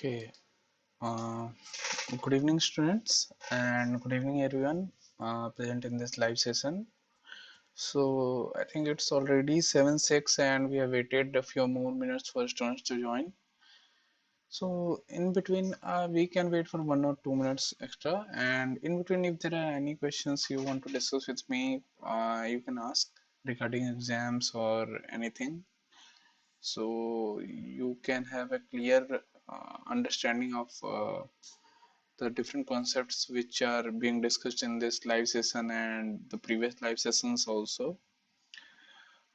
Okay, uh, good evening, students, and good evening, everyone present in this live session. So, I think it's already 7:06, and we have waited a few more minutes for students to join. So, in between, we can wait for 1 or 2 minutes extra, and in between, if there are any questions you want to discuss with me, you can ask regarding exams or anything. So, you can have a clear understanding of the different concepts which are being discussed in this live session and the previous live sessions also.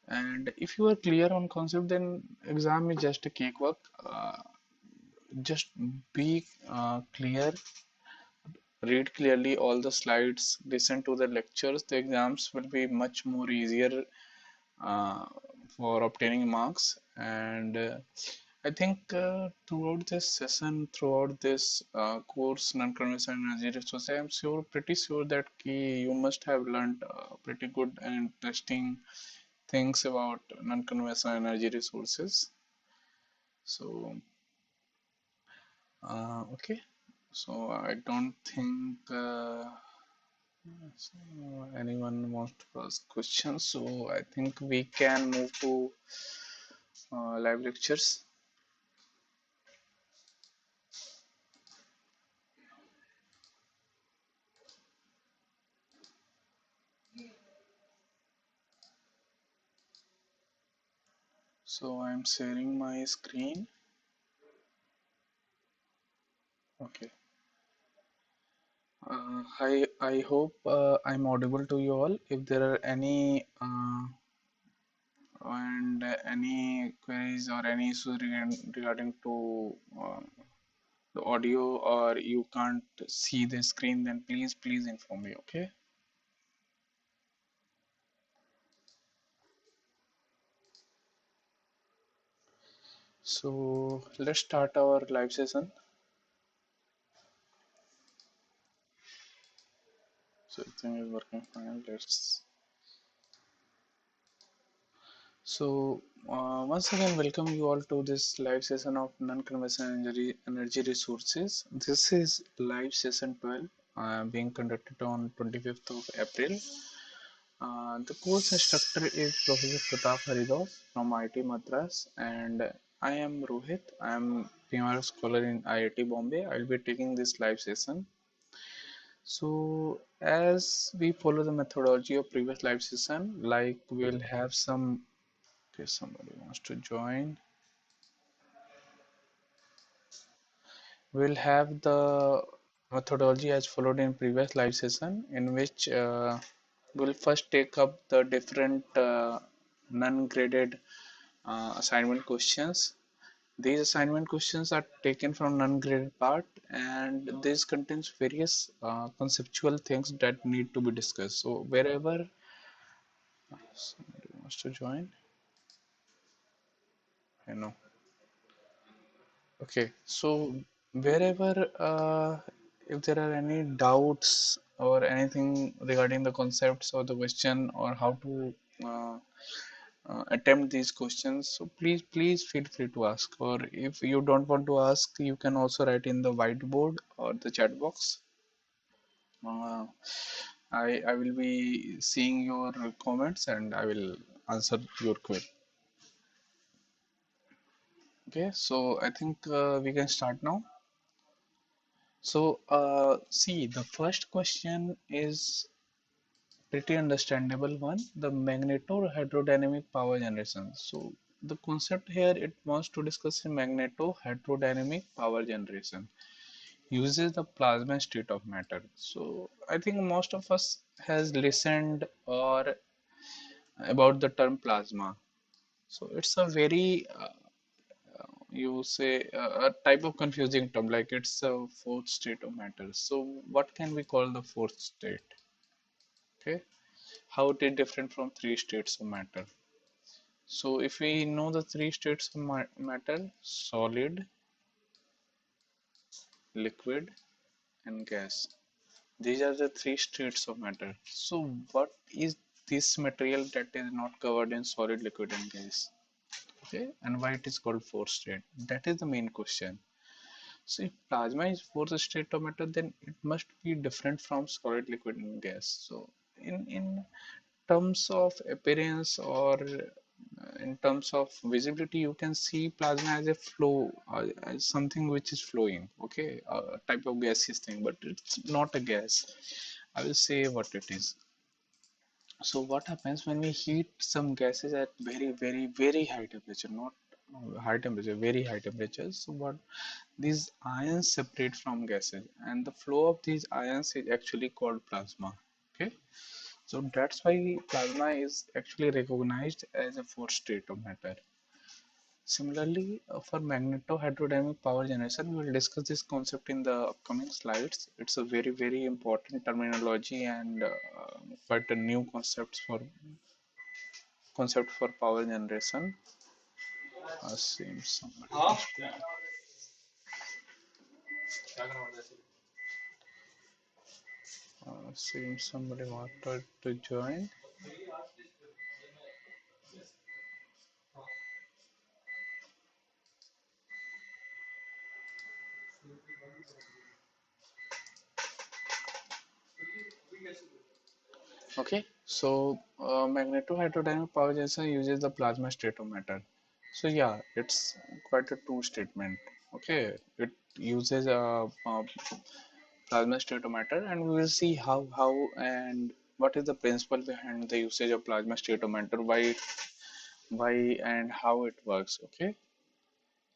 And if you are clear on concept, then exam is just a cakewalk. Just be clear, read clearly all the slides, listen to the lectures. The exams will be much more easier uh, for obtaining marks. And I think throughout this session, throughout this course, non-conventional energy resource, I am pretty sure that you must have learned pretty good and interesting things about non-conventional energy resources. So, okay. So I don't think anyone wants to ask questions. So I think we can move to live lectures. So I'm sharing my screen. Okay. I hope I'm audible to you all. If there are any any queries or any issues regarding to the audio, or you can't see the screen, then please inform me. Okay. So let's start our live session. So everything is working fine. Let's. So, once again, welcome you all to this live session of non-conventional energy resources. This is live session 12, being conducted on 25th of April. The course instructor is Professor Pratap Haridas from IIT Madras, and I am Rohit. I am PMR scholar in IIT Bombay. I will be taking this live session. So, as we follow the methodology of previous live session, like we'll have some. Okay, somebody wants to join. We'll have the methodology as followed in previous live session, in which we'll first take up the different non-graded assignment questions. These assignment questions are taken from non-graded part, and this contains various conceptual things that need to be discussed. So wherever somebody wants to join, I know. Okay, so wherever if there are any doubts or anything regarding the concepts or the question or how to uh, attempt these questions, so please feel free to ask. Or if you don't want to ask, you can also write in the whiteboard or the chat box. Uh, I will be seeing your comments and I will answer your query. Okay, so I think we can start now. So, see, the first question is pretty understandable one, the magneto-hydrodynamic power generation. So, the concept here, it wants to discuss the magneto-hydrodynamic power generation uses the plasma state of matter. So, I think most of us has listened or about the term plasma. So, it's a very you say a type of confusing term, like it's a fourth state of matter. So what can we call the fourth state? Okay, how it is different from three states of matter? So if we know the three states of matter: solid, liquid, and gas. These are the three states of matter. So what is this material that is not covered in solid, liquid, and gas? Okay, and why it is called fourth state? That is the main question. So if plasma is fourth state of matter, then it must be different from solid, liquid, and gas. So in terms of appearance or in terms of visibility, you can see plasma as a flow, as something which is flowing, okay, a type of gaseous thing, but it's not a gas. I will say what it is. So what happens when we heat some gases at very, very, very high temperature, not high temperature, very high temperatures. So what these ions separate from gases, and the flow of these ions is actually called plasma. Okay, so that's why plasma is actually recognized as a fourth state of matter. Similarly, for magneto-hydrodynamic power generation, we will discuss this concept in the upcoming slides. It's a very, very important terminology and quite a new concept for power generation. Seems somebody seems somebody wanted to join. Okay, so magneto-hydrodynamic power generation uses the plasma state of matter. So yeah, it's quite a true statement. Okay, it uses a plasma state of matter, and we will see how and what is the principle behind the usage of plasma state of matter, why and how it works. Okay,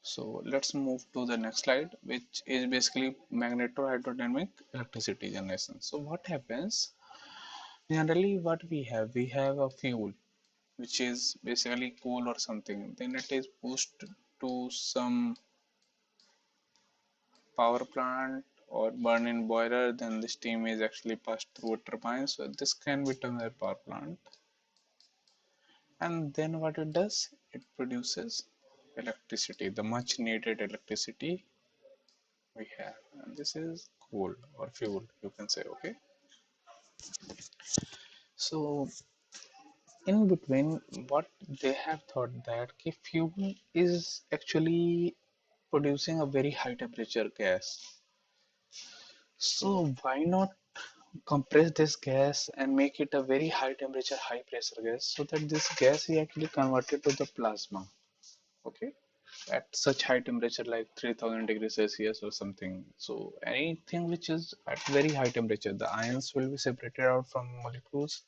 so let's move to the next slide, which is basically magneto-hydrodynamic electricity generation. So what happens generally? What we have a fuel which is basically coal or something, then it is pushed to some power plant or burn in boiler, then the steam is actually passed through a turbine. So this can be termed a power plant. And then what it does, it produces electricity, the much needed electricity we have. And this is coal or fuel, you can say. Okay, so in between, what they have thought that fuel is actually producing a very high temperature gas. So why not compress this gas and make it a very high temperature, high pressure gas, so that this gas is actually converted to the plasma. Okay, at such high temperature like 3000 degrees Celsius or something. So anything which is at very high temperature, the ions will be separated out from molecules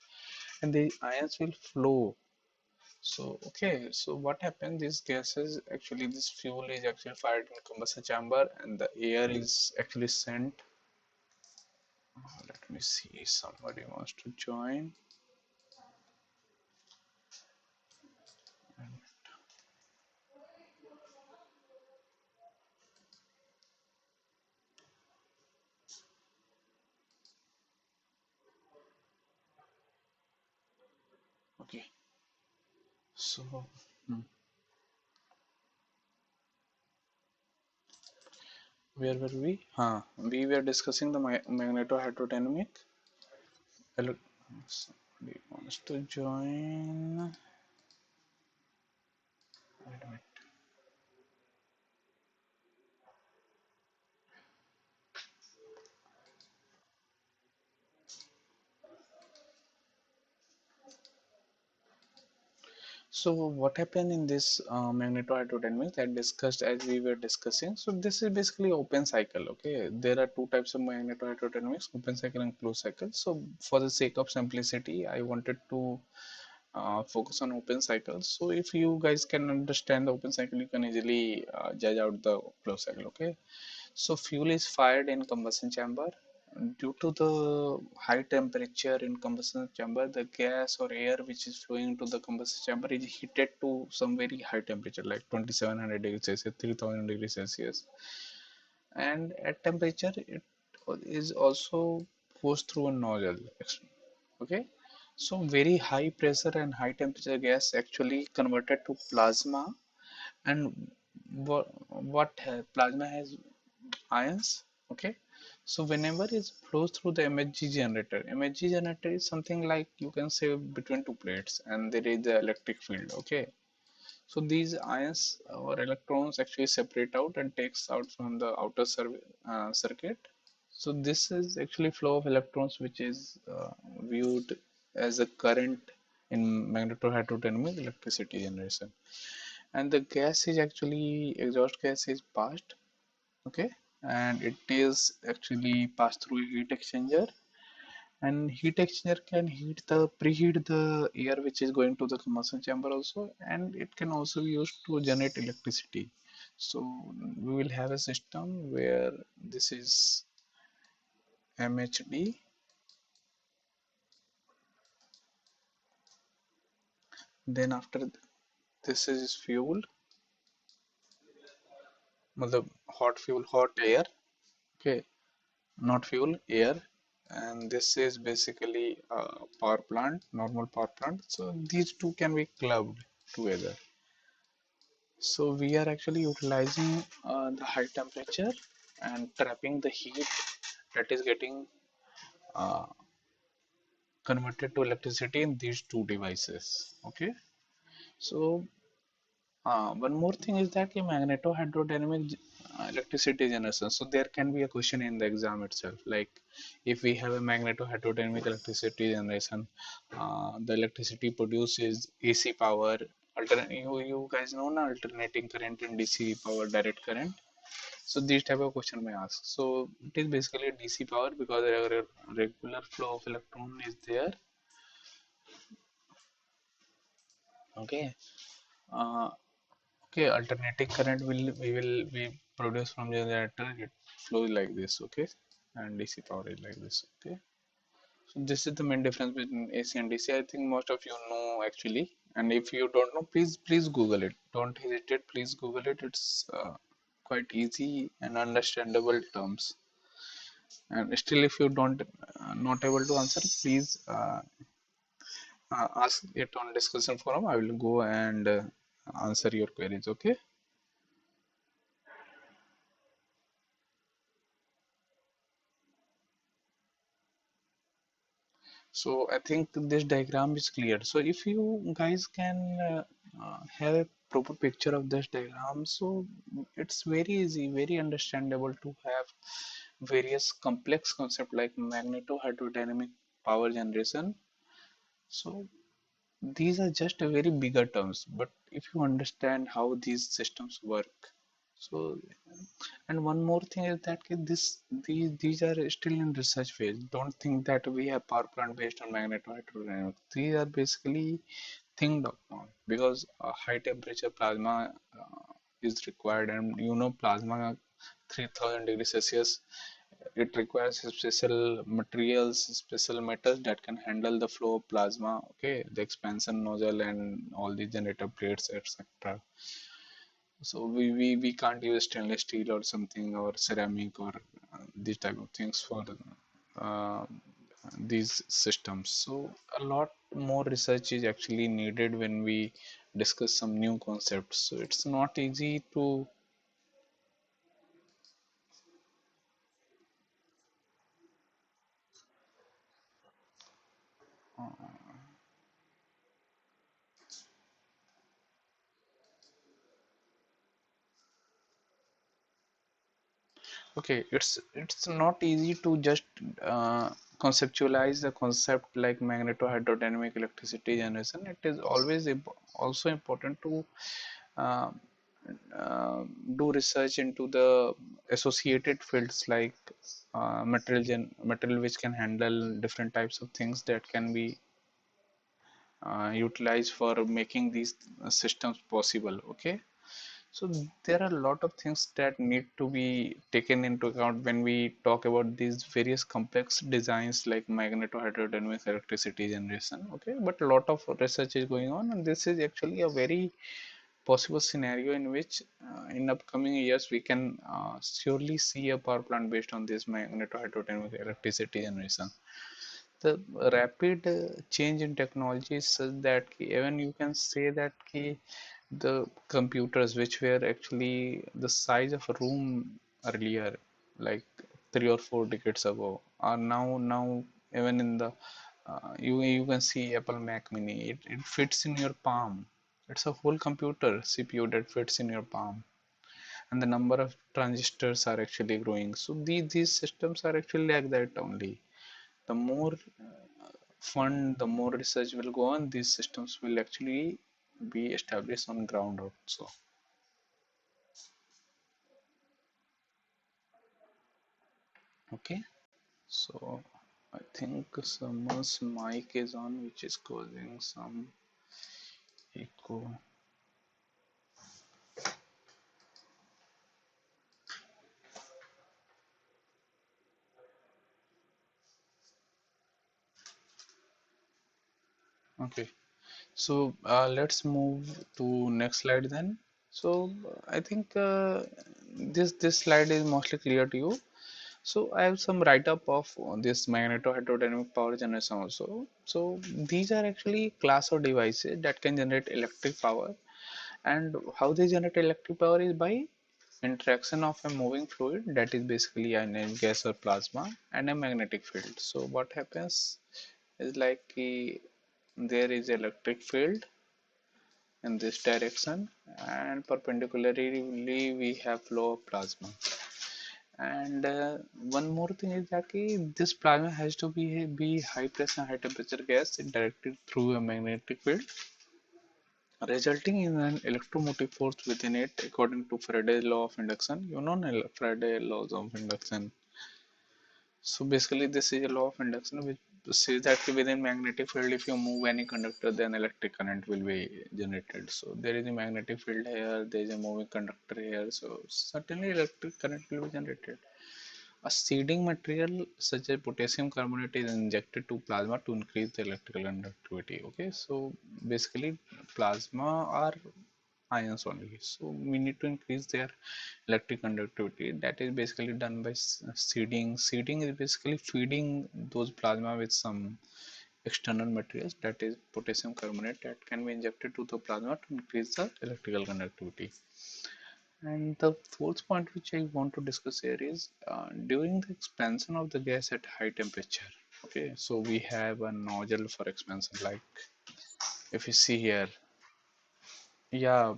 and the ions will flow. So okay, so what happens? These gases actually, this fuel is actually fired in combustion chamber, and the air is actually sent. Let me see. Somebody wants to join. Okay, so hmm, where were we? We were discussing the magnetohydrodynamic. Somebody wants to join. Wait a minute. So what happened in this magnetohydrodynamics that discussed as we were discussing? So this is basically open cycle. Okay, there are two types of magnetohydrodynamics: open cycle and closed cycle. So for the sake of simplicity, I wanted to focus on open cycle. So if you guys can understand the open cycle, you can easily judge out the closed cycle. Okay, so fuel is fired in combustion chamber. Due to the high temperature in combustion chamber, the gas or air which is flowing to the combustion chamber is heated to some very high temperature like 2700 degrees Celsius, 3000 degrees Celsius. And at temperature, it is also goes through a nozzle. Okay, so very high pressure and high temperature gas actually converted to plasma. And plasma has ions. Okay, so whenever it flows through the MHG generator, MHG generator is something like, you can say, between two plates and there is the electric field. Okay, So these ions or electrons actually separate out and takes out from the outer circuit. So this is actually flow of electrons, which is viewed as a current in magnetohydrodynamic electricity generation. And the gas is actually exhaust gas is passed, okay, and it is actually passed through a heat exchanger, and heat exchanger can preheat the air which is going to the combustion chamber also, and it can also be used to generate electricity. So we will have a system where this is MHD, then after this is fuel, मतलब hot fuel, hot air, okay, not fuel, air, and this is basically a power plant, normal power plant. So these two can be clubbed together. So we are actually utilizing the high temperature and trapping the heat that is getting uh, converted to electricity in these two devices. Okay. So one more thing is that magnetohydrodynamic electricity generation. So there can be a question in the exam itself, like if we have a magnetohydrodynamic electricity generation, the electricity produced is AC power. You guys know na alternating current and DC power, direct current. So these type of question may ask. So it is basically DC power because a regular flow of electron is there. Okay. Uh, okay. Alternating current will be produced from the generator. It flows like this. Okay. And DC power is like this. Okay. So this is the main difference between AC and DC. I think most of you know actually. And if you don't know, please Google it. Don't hesitate. Please Google it. It's quite easy and understandable terms. And still, if you don't not able to answer, please ask it on discussion forum. I will go and answer your queries. Okay. So I think this diagram is clear. So if you guys can have a proper picture of this diagram, so it's very easy, very understandable to have various complex concept like magnetohydrodynamic power generation. So these are just a very bigger terms, but if you understand how these systems work, so and one more thing is that these are still in research phase. Don't think that we have power plant based on magnetohydrodynamics. These are basically thinked upon because high temperature plasma is required, and you know plasma 3000 degrees Celsius, it requires special materials, special metals that can handle the flow of plasma, okay, the expansion nozzle and all the generator plates, etc. So we can't use stainless steel or something or ceramic or these type of things for uh, these systems. So a lot more research is actually needed when we discuss some new concepts. So it's not easy to okay, it's not easy to just conceptualize the concept like magnetohydrodynamic electricity generation. It is always also important to uh, uh, do research into the associated fields like material which can handle different types of things that can be utilized for making these systems possible. Okay. So there are a lot of things that need to be taken into account when we talk about these various complex designs like magnetohydrodynamic electricity generation. Okay, but a lot of research is going on, and this is actually a very possible scenario in which in upcoming years we can surely see a power plant based on this magnetohydrodynamic electricity generation. The rapid change in technology is such that even you can say that the computers which were actually the size of a room earlier, like 3 or 4 decades ago, are now even in the you can see Apple Mac Mini. It fits in your palm. It's a whole computer CPU that fits in your palm, and the number of transistors are actually growing. So these systems are actually like that only. The more fund, the more research will go on, these systems will actually be established on ground also. Okay, so I think someone's mic is on, which is causing some echo. Okay, so let's move to next slide then. So I think this slide is mostly clear to you. So I have some write-up of this magneto-hydrodynamic power generation also. So these are actually class of devices that can generate electric power, and how they generate electric power is by interaction of a moving fluid, that is basically a gas or plasma, and a magnetic field. So what happens is like there is electric field in this direction, and perpendicularly we have flow of plasma. And one more thing is that this plasma has to be high pressure, high temperature gas directed through a magnetic field, resulting in an electromotive force within it, according to Faraday's law of induction. You know Faraday's laws of induction. So basically, this is a law of induction which says that within magnetic field, if you move any conductor, then electric current will be generated. So there is a magnetic field here, there is a moving conductor here. So certainly, electric current will be generated. A seeding material such as potassium carbonate is injected to plasma to increase the electrical conductivity. Okay, so basically, plasma are ions only, so we need to increase their electric conductivity. That is basically done by seeding is basically feeding those plasma with some external materials, that is potassium carbonate, that can be injected to the plasma to increase the electrical conductivity. And the fourth point which I want to discuss here is during the expansion of the gas at high temperature. Okay, so we have a nozzle for expansion, like if you see here. Yeah,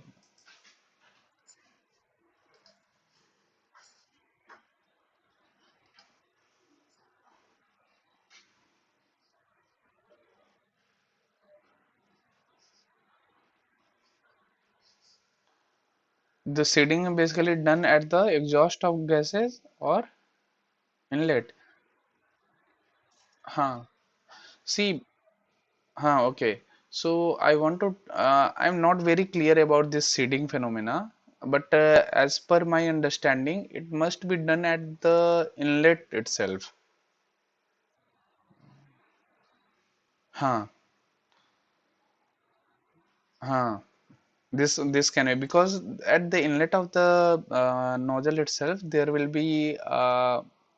the seeding is basically done at the exhaust of gases or inlet. Huh. See, okay. So I want to, I'm not very clear about this seeding phenomena, but as per my understanding, it must be done at the inlet itself. Huh. Huh. This can be because at the inlet of the nozzle itself there will be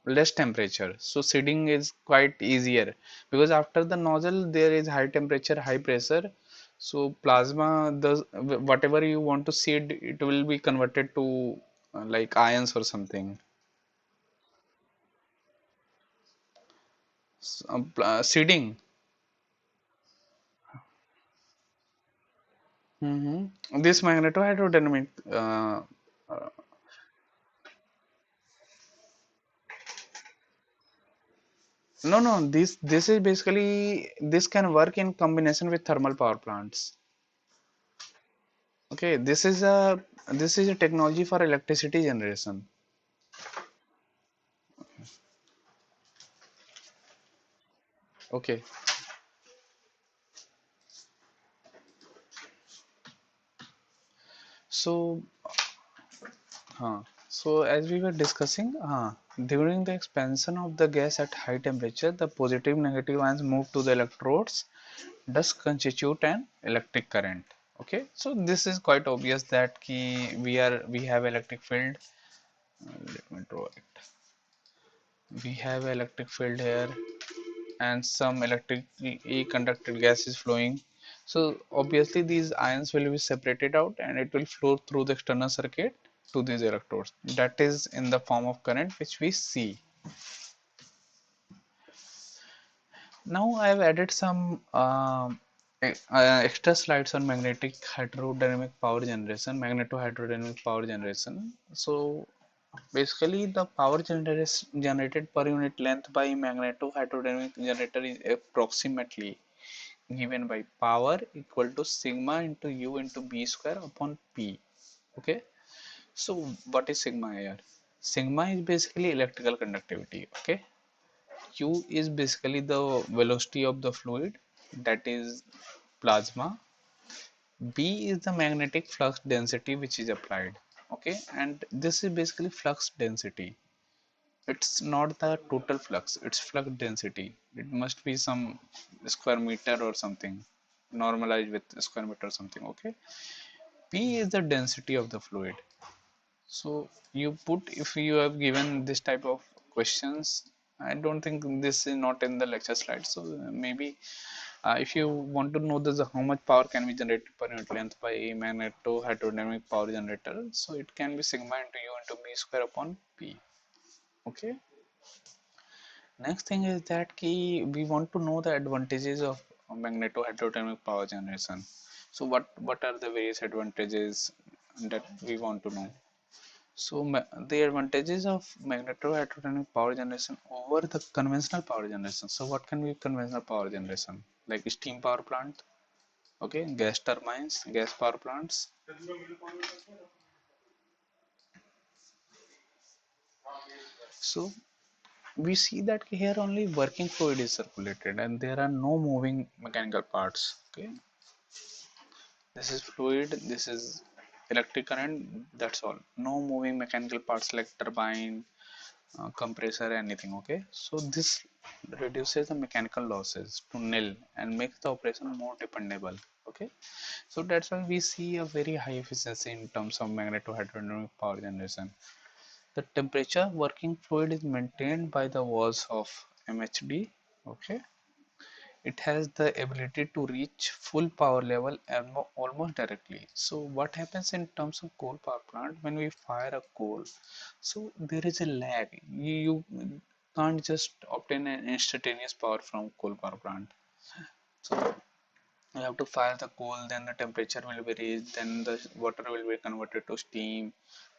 less temperature, so seeding is quite easier, because after the nozzle there is high temperature, high pressure, so plasma does whatever you want to seed, it will be converted to like ions or something. Seeding. This magnetohydrodynamic uh, no, this is basically, this can work in combination with thermal power plants. Okay, this is a technology for electricity generation. Okay, so so as we were discussing, during the expansion of the gas at high temperature, the positive negative ions move to the electrodes, thus constitute an electric current. Okay, so this is quite obvious that we have electric field. Let me draw it. We have electric field here, and some electrically conducted gas is flowing. So obviously these ions will be separated out and it will flow through the external circuit to these electrodes. That is in the form of current which we see. Now I have added some Extra slides on magnetic hydrodynamic power generation, magneto-hydrodynamic power generation. So basically, the power generated per unit length by magneto-hydrodynamic generator is approximately given by power equal to sigma into U into B square upon P. Okay. So what is sigma here? Sigma is basically electrical conductivity. Okay. Q is basically the velocity of the fluid, that is plasma. B is the magnetic flux density which is applied. Okay, and this is basically flux density. It's not the total flux, it's flux density. It must be some square meter or something, normalized with square meter or something. Okay, P is the density of the fluid. So you put, if you have given this type of questions, I don't think this is not in the lecture slide. So maybe if you want to know this, how much power can be generated per unit length by a magneto hydrodynamic power generator, so it can be sigma into U into B square upon P. Okay. Next thing is that key, we want to know the advantages of magneto hydrodynamic power generation. So what are the various advantages that we want to know? So the advantages of magneto-hydrodynamic power generation over the conventional power generation. So what can be conventional power generation? Like steam power plant, okay, gas turbines, gas power plants. So we see that here only working fluid is circulated and there are no moving mechanical parts. Okay, this is fluid, this is electric current. That's all. No moving mechanical parts like turbine, compressor, anything. Okay, so this reduces the mechanical losses to nil and makes the operation more dependable. Okay, so that's why we see a very high efficiency in terms of magneto-hydrodynamic power generation. The temperature working fluid is maintained by the walls of MHD. Okay, it has the ability to reach full power level almost directly. So what happens in terms of coal power plant, when we fire a coal, so there is a lag. You can't just obtain an instantaneous power from coal power plant. So you have to fire the coal, then the temperature will be raised, then the water will be converted to steam,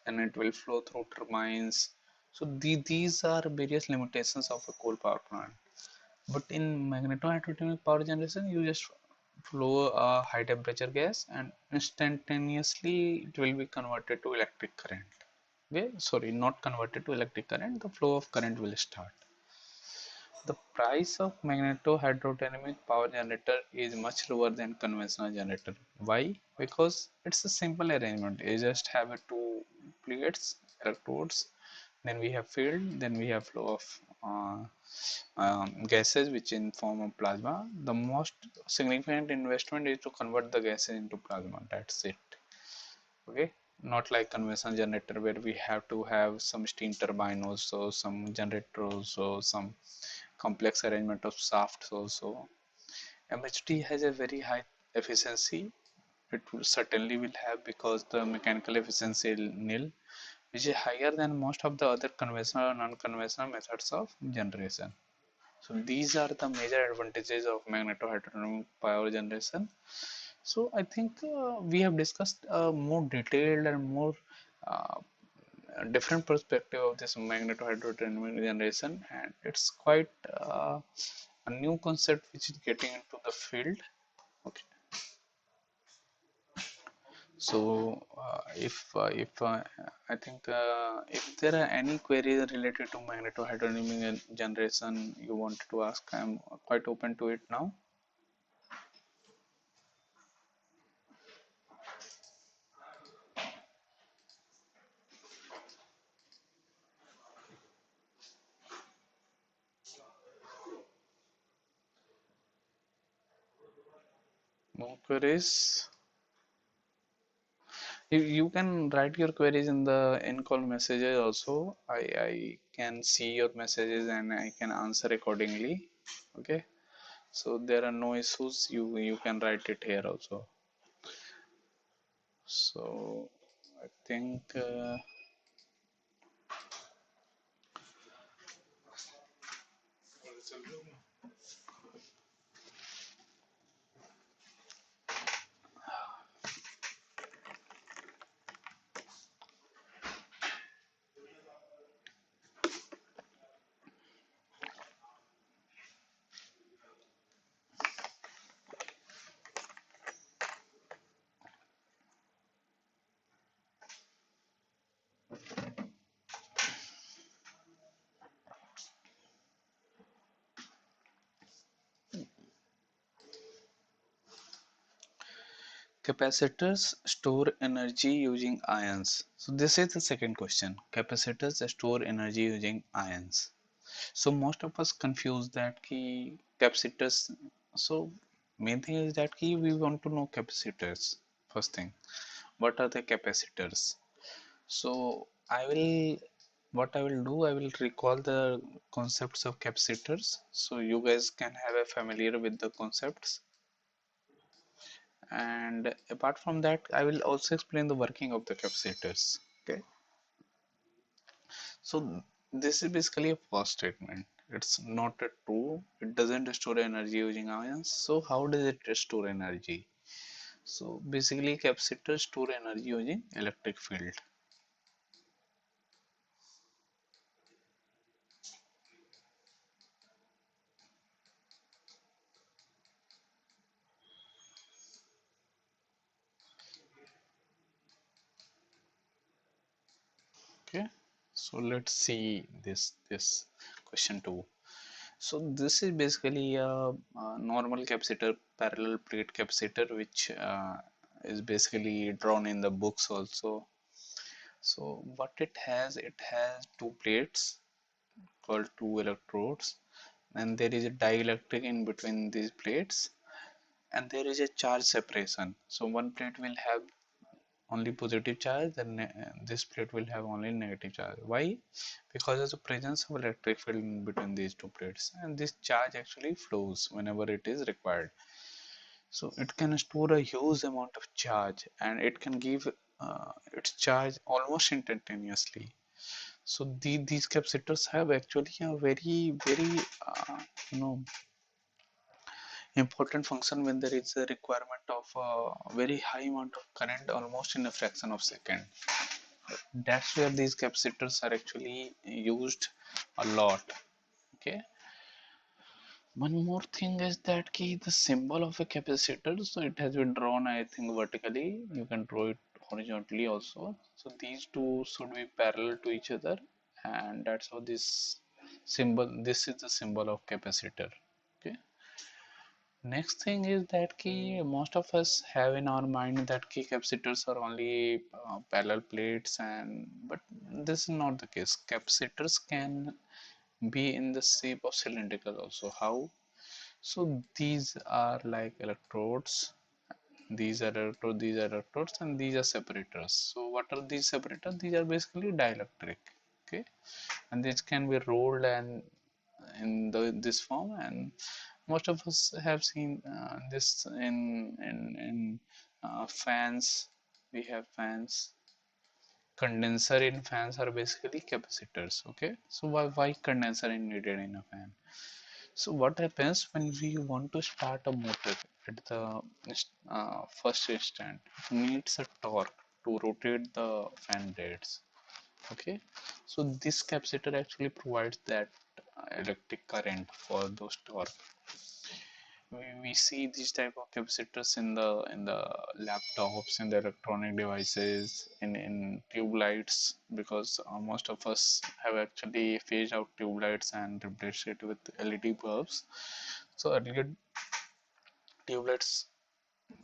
and it will flow through turbines. So these are various limitations of a coal power plant. But in magneto-hydrodynamic power generation, you just flow a high temperature gas and instantaneously it will be converted to electric current. Okay, sorry, not converted to electric current, the flow of current will start. The price of magneto-hydrodynamic power generator is much lower than conventional generator. Why? Because it's a simple arrangement. You just have two plates, electrodes, then we have field, then we have flow of gases which in form of plasma. The most significant investment is to convert the gases into plasma. That's it. Okay, not like conventional generator where we have to have some steam turbine also, some generator also, some complex arrangement of shafts also. MHD has a very high efficiency. It will certainly will have, because the mechanical efficiency is nil, which is higher than most of the other conventional and non-conventional methods of generation. So these are the major advantages of magneto-hydrodynamic power generation. So I think we have discussed a more detailed and more uh, different perspective of this magneto-hydrodynamic generation, and it's quite a new concept which is getting into the field. Okay, so if I think if there are any queries related to magneto-hydrodynamic generation you wanted to ask, I'm quite open to it now. No queries? You can write your queries in the in-call messages also. I can see your messages and I can answer accordingly. Okay. So there are no issues. You can write it here also. So I think Capacitors store energy using ions. So this is the second question. Capacitors store energy using ions. So most of us confuse that key capacitors. So main thing is that key we want to know capacitors. First thing, what are the capacitors? So what I will do, I will recall the concepts of capacitors so you guys can have a familiar with the concepts. And apart from that, I will also explain the working of the capacitors. Okay, so this is basically a false statement. It's not a true. It doesn't store energy using ions. So how does it store energy? So basically capacitors store energy using electric field. Okay, so let's see this question 2. So this is basically a normal capacitor, parallel plate capacitor, which is basically drawn in the books also. So what it has two plates called two electrodes, and there is a dielectric in between these plates, and there is a charge separation. So one plate will have only positive charge, then this plate will have only negative charge. Why? Because of the presence of electric field in between these two plates, and this charge actually flows whenever it is required. So it can store a huge amount of charge, and it can give its charge almost instantaneously. So these capacitors have actually a very you know important function when there is a requirement of a very high amount of current almost in a fraction of second. That's where these capacitors are actually used a lot. Okay, one more thing is that key the symbol of a capacitor, so it has been drawn, I think, vertically. You can draw it horizontally also. So these two should be parallel to each other, and that's how this is the symbol of capacitor. Okay, next thing is that key most of us have in our mind that key capacitors are only parallel plates, and but this is not the case. Capacitors can be in the shape of cylindrical also. How? So these are like electrodes, these are electrodes, and these are separators. So what are these separators? These are basically dielectric. Okay, and this can be rolled and in this form, and most of us have seen this in fans. We have fans. Condenser in fans are basically capacitors. Okay, so why condenser is needed in a fan? So what happens when we want to start a motor at the first instant? It needs a torque to rotate the fan blades. Okay, so this capacitor actually provides that electric current for those torque. We see these type of capacitors in the laptops, in the electronic devices, in tube lights, because most of us have actually phased out tube lights and replaced it with LED bulbs. So earlier tube lights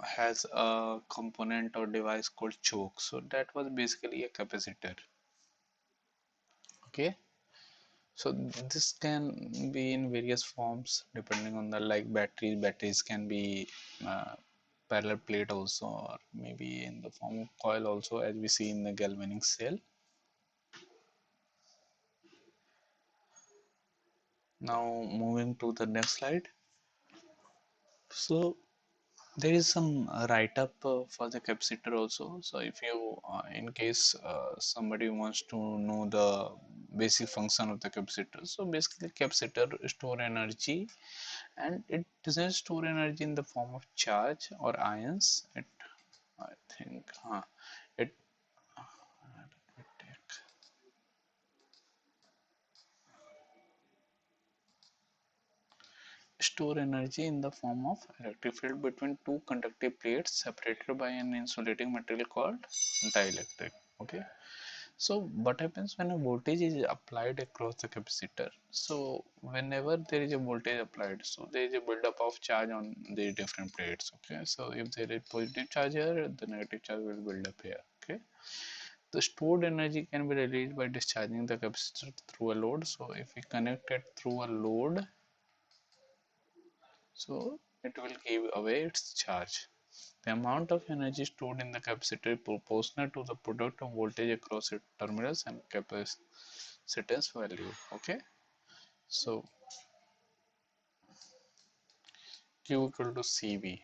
has a component or device called choke, so that was basically a capacitor. Okay, so this can be in various forms depending on the like batteries can be uh, parallel plate also, or maybe in the form of coil also, as we see in the galvanic cell. Now moving to the next slide. So there is some write-up for the capacitor also. So if you in case somebody wants to know the basic function of the capacitor, so basically capacitor store energy, and it doesn't store energy in the form of charge or ions. It I think it store energy in the form of electric field between two conductive plates separated by an insulating material called dielectric. Okay, So what happens when a voltage is applied across the capacitor? So whenever there is a voltage applied, so there is a buildup of charge on the different plates. Okay, so if there is positive charge here, the negative charge will build up here. Okay, the stored energy can be released by discharging the capacitor through a load. So if we connect it through a load, so it will give away its charge. The amount of energy stored in the capacitor is proportional to the product of voltage across its terminals and capacitance value. Okay, so Q equal to CV.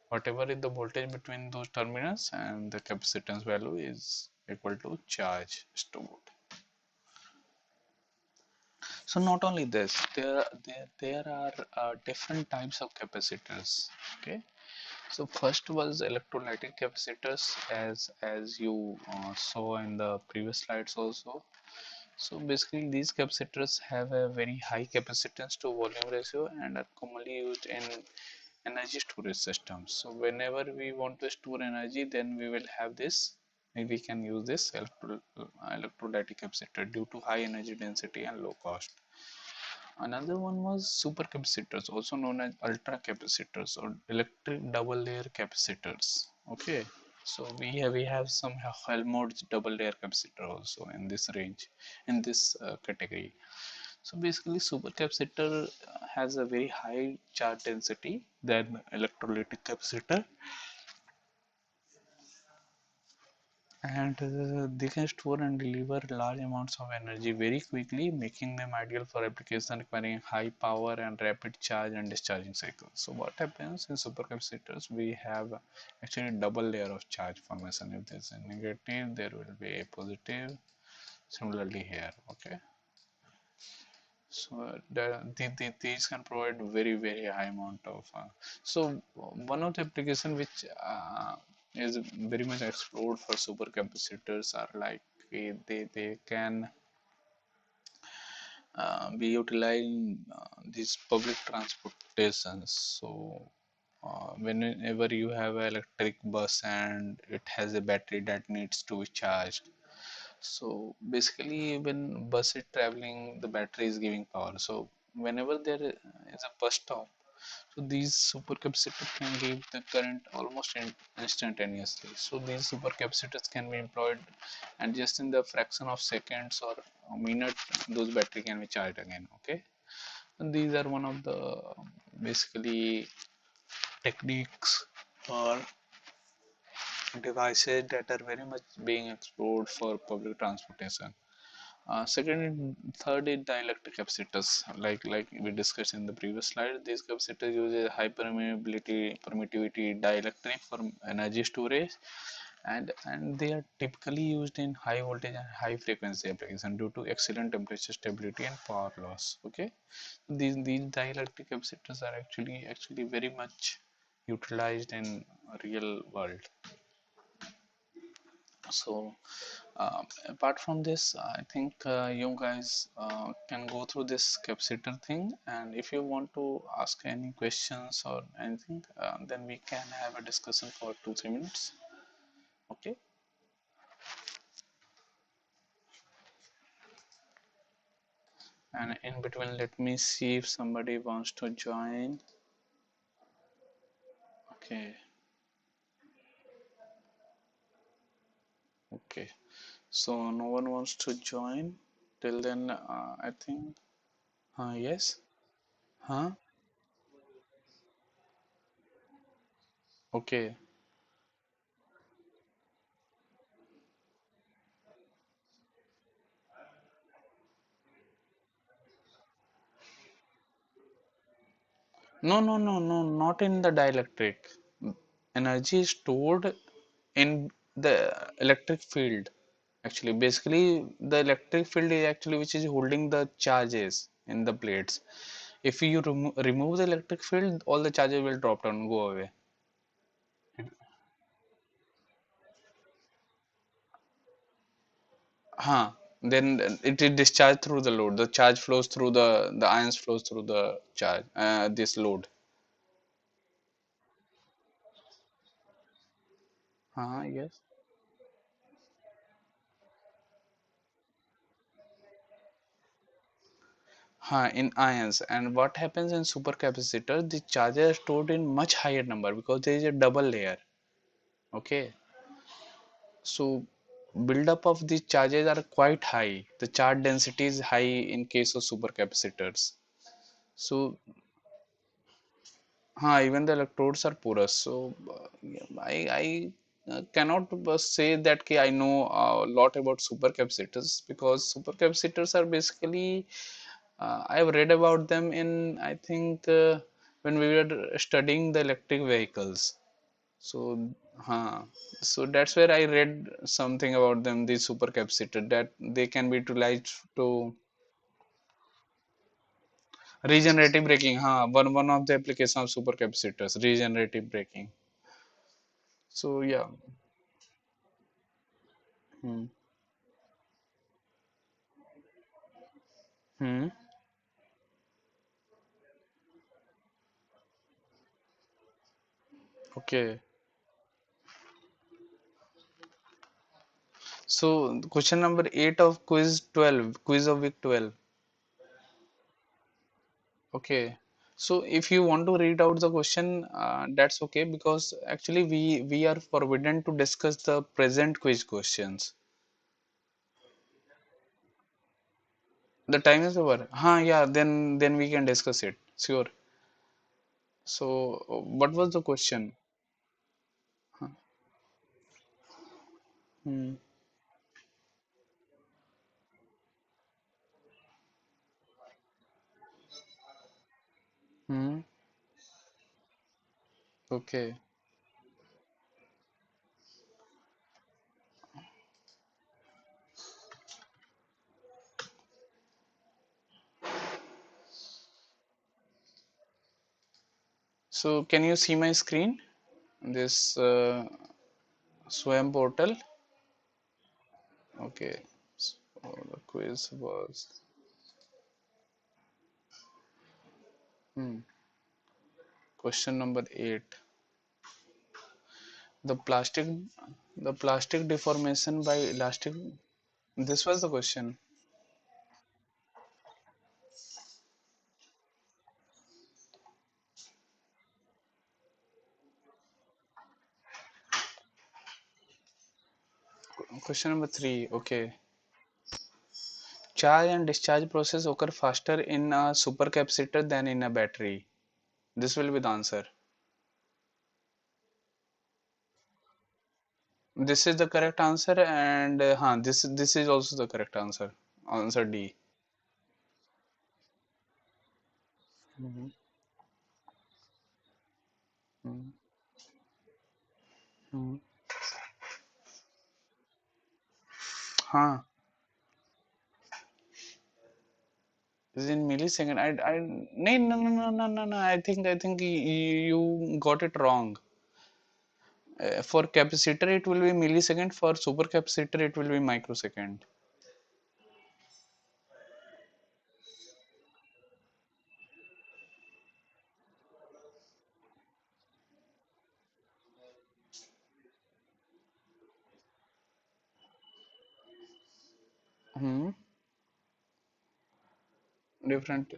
Whatever is the voltage between those terminals and the capacitance value is equal to charge stored. So not only this, there are different types of capacitors. Okay, so first was electrolytic capacitors, as you saw in the previous slides also. So basically these capacitors have a very high capacitance to volume ratio and are commonly used in energy storage systems. So whenever we want to store energy, then we will have this, we can use this electrolytic capacitor due to high energy density and low cost. Another one was supercapacitors, also known as ultra capacitors or electric double layer capacitors. Okay, so we have some Helmholtz double layer capacitor also in this range, in this category. So basically, supercapacitor has a very high charge density than electrolytic capacitor, and they can store and deliver large amounts of energy very quickly, making them ideal for applications requiring high power and rapid charge and discharging cycles. So what happens in supercapacitors, we have actually double layer of charge formation. If there's a negative, there will be a positive. Similarly here. Okay, so these can provide very high amount of so one of the application which is very much explored for supercapacitors are like they can be utilized these public transportations. So whenever you have an electric bus and it has a battery that needs to be charged, so basically when bus is traveling, the battery is giving power. So whenever there is a bus stop, so these supercapacitors can give the current almost instantaneously. So these supercapacitors can be employed, and just in the fraction of seconds or a minute, those battery can be charged again. Okay, and these are one of the basically techniques or devices that are very much being explored for public transportation. Second and third is dielectric capacitors. Like we discussed in the previous slide, these capacitors use a high permittivity dielectric for energy storage, and they are typically used in high voltage and high frequency application due to excellent temperature stability and power loss. Okay, these dielectric capacitors are actually very much utilized in real world. So apart from this, I think you guys can go through this capacitor thing, and if you want to ask any questions or anything, then we can have a discussion for 2 3 minutes. Okay, and in between, let me see if somebody wants to join. Okay, okay. So no one wants to join till then. I think. Yes. Huh. Okay. No, no, no, no, not in the dielectric. Energy is stored in the electric field. Actually, basically, the electric field is actually which is holding the charges in the plates. If you remove the electric field, all the charges will drop down, go away. Huh. Then it is discharged through the load. The charge flows through the ions flows through the charge. This load. Yes. in ions. And what happens in supercapacitor, the charges are stored in much higher number because there is a double layer. Okay, so buildup of these charges are quite high. The charge density is high in case of supercapacitors. So even the electrodes are porous. So yeah, I cannot say that I know a lot about supercapacitors, because supercapacitors are basically I have read about them in, I think, when we were studying the electric vehicles. So so that's where I read something about them, the supercapacitor, that they can be utilized to regenerative braking. One of the application of supercapacitors, regenerative braking. So yeah. Hmm. Hmm. Okay. So question number 8 of quiz 12, quiz of week 12. Okay. So if you want to read out the question, that's okay, because actually we are forbidden to discuss the present quiz questions. The time is over. Yeah, then we can discuss it. Sure. So what was the question? Hmm. Hmm. Okay. So can you see my screen? This Swam portal. Okay. So the quiz was hmm, question number 8. The plastic deformation by elastic. This was the question. Question number 3. Okay. Charge and discharge process occur faster in a supercapacitor than in a battery. This will be the answer. This is the correct answer, and this is also the correct answer. Answer D. Mhm. Mhm. Mhm. हाँ, is in millisecond. No, no, no, no, no, no. I think you got it wrong. For capacitor it will be millisecond. For supercapacitor it will be microsecond. Hmm. Different.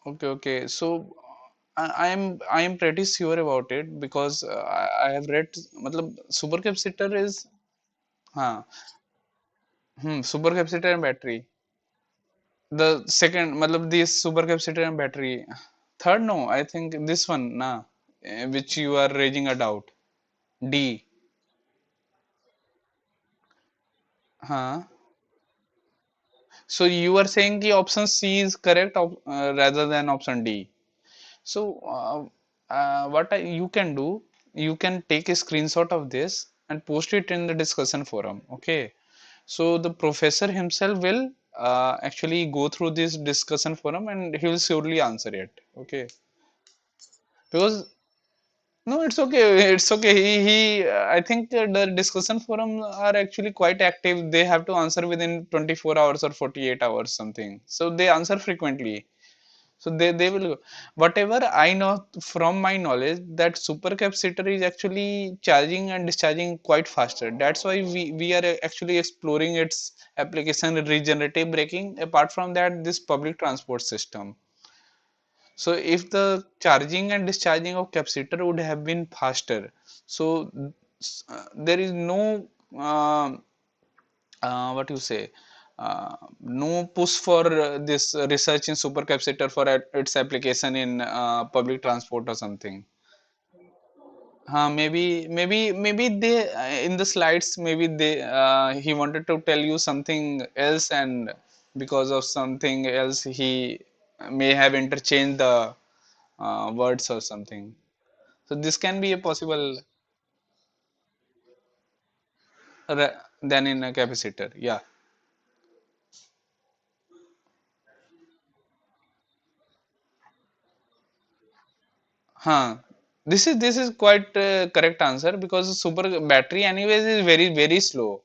Okay, okay. So I am pretty sure about it, because I have read. मतलब supercapacitor is हाँ supercapacitor and battery. The second, मतलब this supercapacitor and battery. Third, no, I think this one, na, which you are raising a doubt. D. हाँ. So you are saying कि option C is correct rather than option D. So you can do, you can take a screenshot of this and post it in the discussion forum. Okay. So the professor himself will actually go through this discussion forum and he will surely answer it. Okay. Because no, it's okay. It's okay. I think the discussion forum are actually quite active. They have to answer within 24 hours or 48 hours something. So they answer frequently. So they will go. Whatever I know from my knowledge, that supercapacitor is actually charging and discharging quite faster. That's why we are actually exploring its application in regenerative braking. Apart from that, this public transport system. So if the charging and discharging of capacitor would have been faster, so there is no what you say, no push for this research in supercapacitor for its application in public transport or something. Maybe they in the slides, maybe they he wanted to tell you something else, and because of something else he may have interchanged the words or something. So this can be a possible than in a capacitor. Yeah. Huh. This is quite correct answer, because super battery anyways is very slow,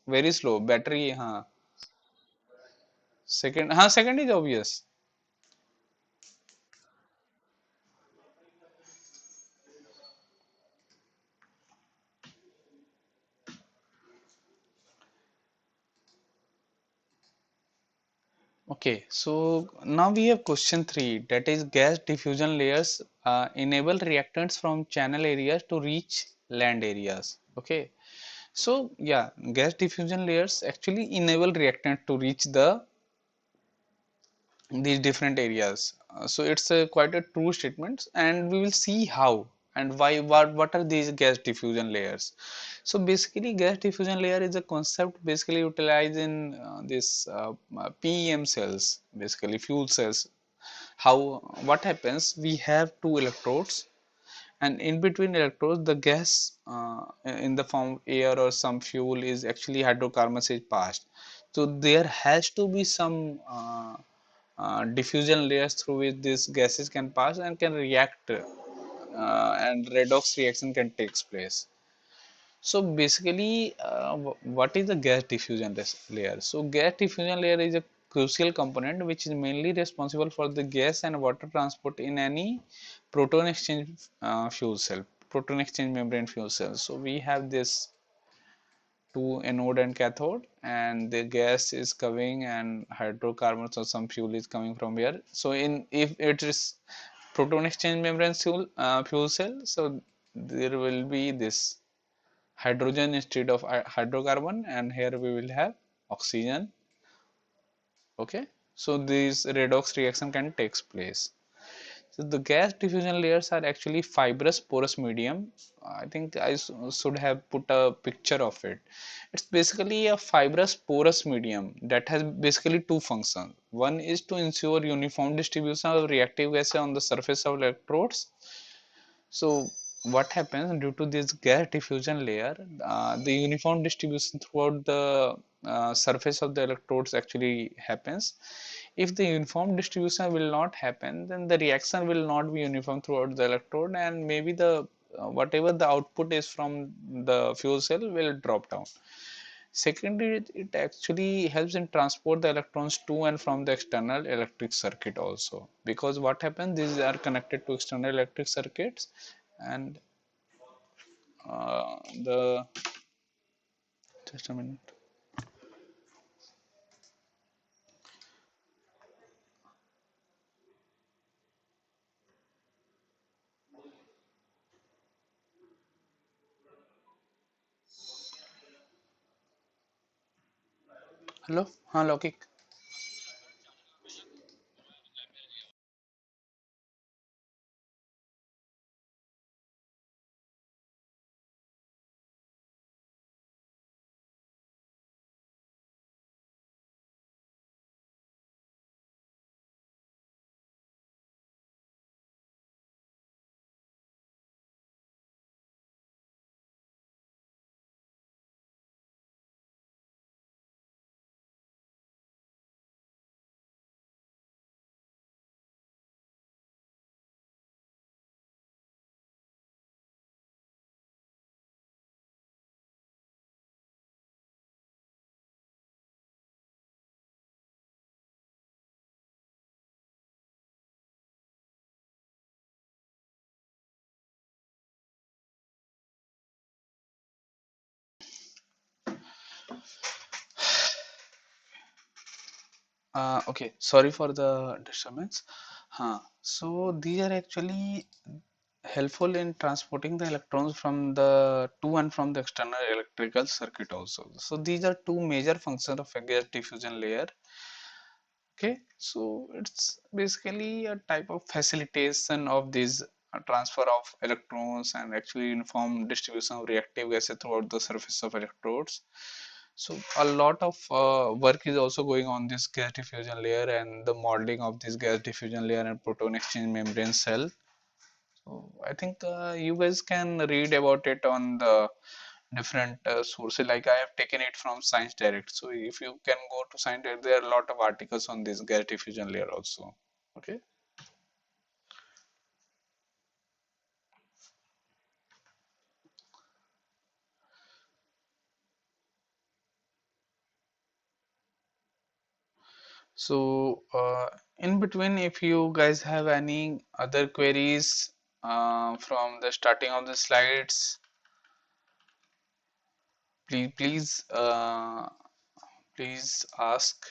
very slow battery. Huh. Second, huh, second is obvious. Okay, so now we have question 3, that is gas diffusion layers enable reactants from channel areas to reach land areas. Okay, so yeah, gas diffusion layers actually enable reactant to reach these different areas. So it's a quite a true statement, and we will see how and why. What are these gas diffusion layers? So basically, gas diffusion layer is a concept basically utilized in this PEM cells, basically fuel cells. How what happens? We have two electrodes, and in between electrodes, the gas in the form of air or some fuel is actually hydrocarbons is passed. So there has to be some diffusion layers through which these gases can pass and can react, and redox reaction can take place. So basically, what is the gas diffusion layer? So gas diffusion layer is a crucial component which is mainly responsible for the gas and water transport in any proton exchange fuel cell, proton exchange membrane fuel cell. So we have this two anode and cathode, and the gas is coming and hydrocarbons or some fuel is coming from here. So in if it is proton exchange membrane fuel cell, so there will be this hydrogen instead of hydrocarbon, and here we will have oxygen. Okay, so this redox reaction can takes place. So the gas diffusion layers are actually fibrous porous medium. I think I should have put a picture of it. It's basically a fibrous porous medium that has basically two functions. One is to ensure uniform distribution of reactive gases on the surface of electrodes. So what happens due to this gas diffusion layer, the uniform distribution throughout the surface of the electrodes actually happens. If the uniform distribution will not happen, then the reaction will not be uniform throughout the electrode, and maybe the whatever the output is from the fuel cell will drop down. Secondly, it actually helps in transport the electrons to and from the external electric circuit also, because what happens, these are connected to external electric circuits, and the just a minute. Hello, हाँ लौकिक. Okay, sorry for the disturbance. So these are actually helpful in transporting the electrons from the to and from the external electrical circuit also. So these are two major functions of a gas diffusion layer. Okay, so it's basically a type of facilitation of this transfer of electrons and actually uniform distribution of reactive gases throughout the surface of electrodes. So a lot of work is also going on this gas diffusion layer and the modeling of this gas diffusion layer and proton exchange membrane cell. So I think you guys can read about it on the different sources. Like I have taken it from Science Direct. So if you can go to Science Direct, there are a lot of articles on this gas diffusion layer also. Okay. So in between, if you guys have any other queries from the starting of the slides, please ask.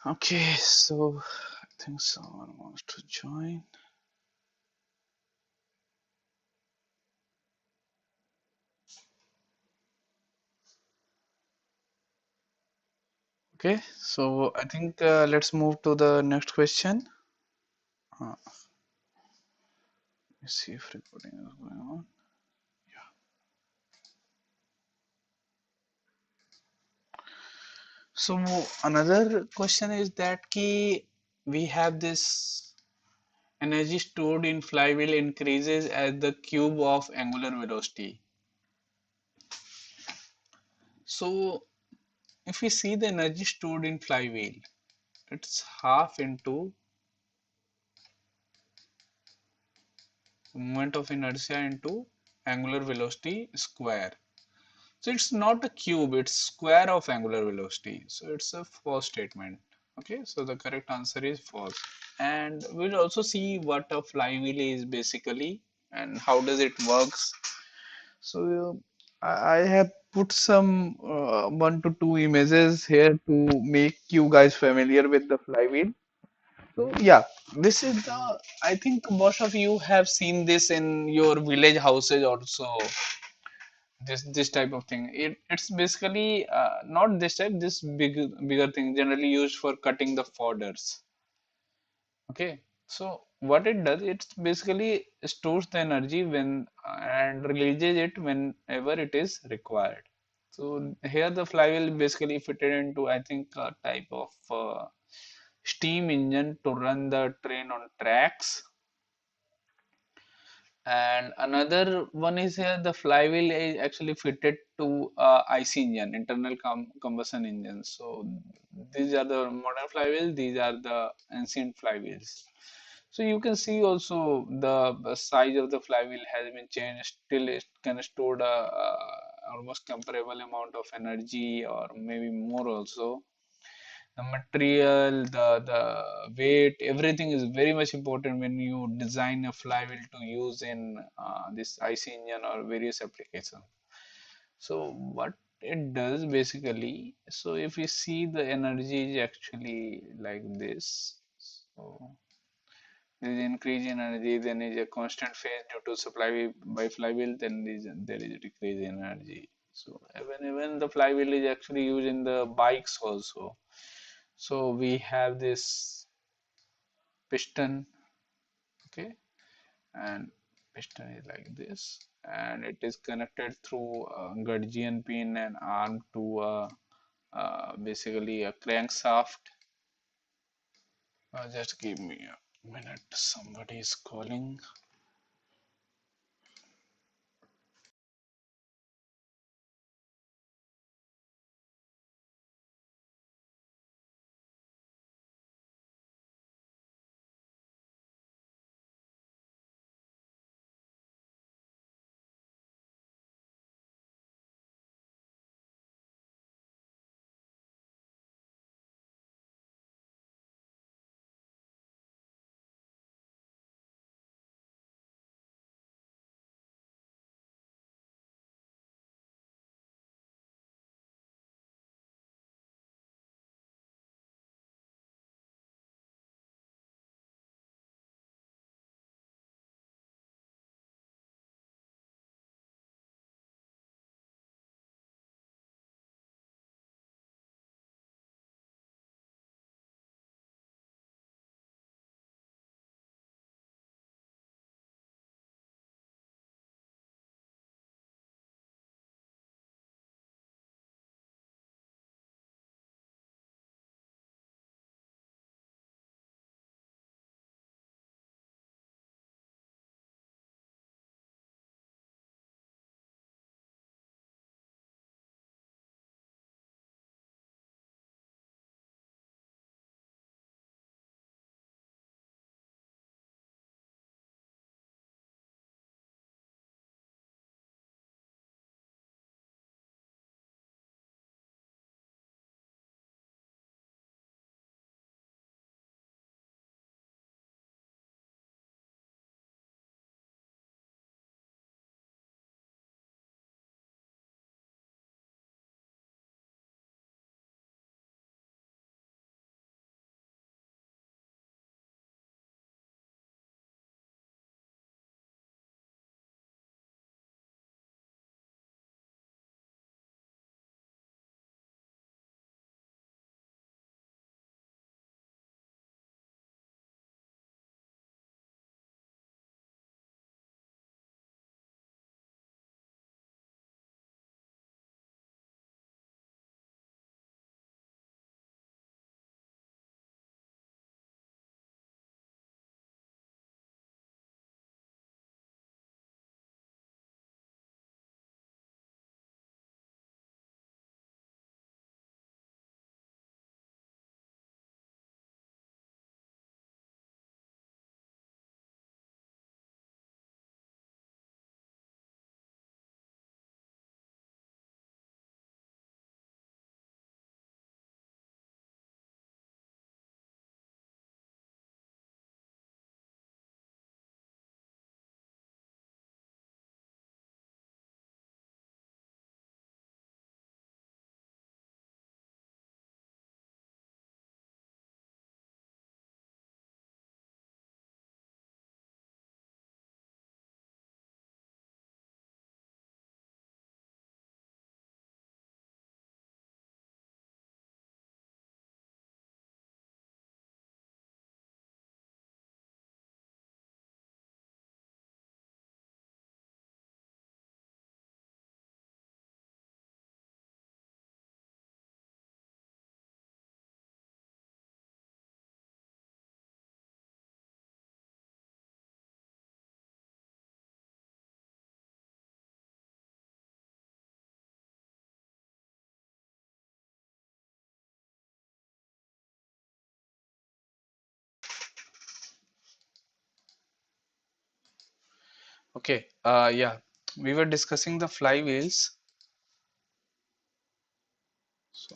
Okay, so I think someone wants to join. Okay, so I think let's move to the next question. Let's see if recording is going on. So another question is that we have this energy stored in flywheel increases as the cube of angular velocity. So if we see the energy stored in flywheel, it's half into moment of inertia into angular velocity square. So it's not a cube, it's square of angular velocity. So it's a false statement. Okay, so the correct answer is false. And we'll also see what a flywheel is basically and how does it works. So I have put some 1 to 2 images here to make you guys familiar with the flywheel. So yeah, this is the, I think most of you have seen this in your village houses also. This type of thing. It's basically not this type. This bigger thing generally used for cutting the fodders. Okay, so what it does, it basically stores the energy when and releases it whenever it is required. So here the flywheel basically fitted into, I think, a type of steam engine to run the train on tracks. And another one is here the flywheel is actually fitted to IC engine, internal combustion engine. So these are the modern flywheels, these are the ancient flywheels. So you can see also the size of the flywheel has been changed. Still, it can store almost comparable amount of energy or maybe more also. The material, the weight, everything is very much important when you design a flywheel to use in this IC engine or various applications. So what it does basically, so if you see the energy is actually like this. So there is increase in energy, then is a constant phase due to supply by flywheel, then there is a decrease in energy. So even the flywheel is actually used in the bikes also. So we have this piston, okay, and piston is like this, and it is connected through a Gaussian pin and arm to basically a crankshaft. Just give me a minute, somebody is calling. Okay, yeah, we were discussing the flywheels. So,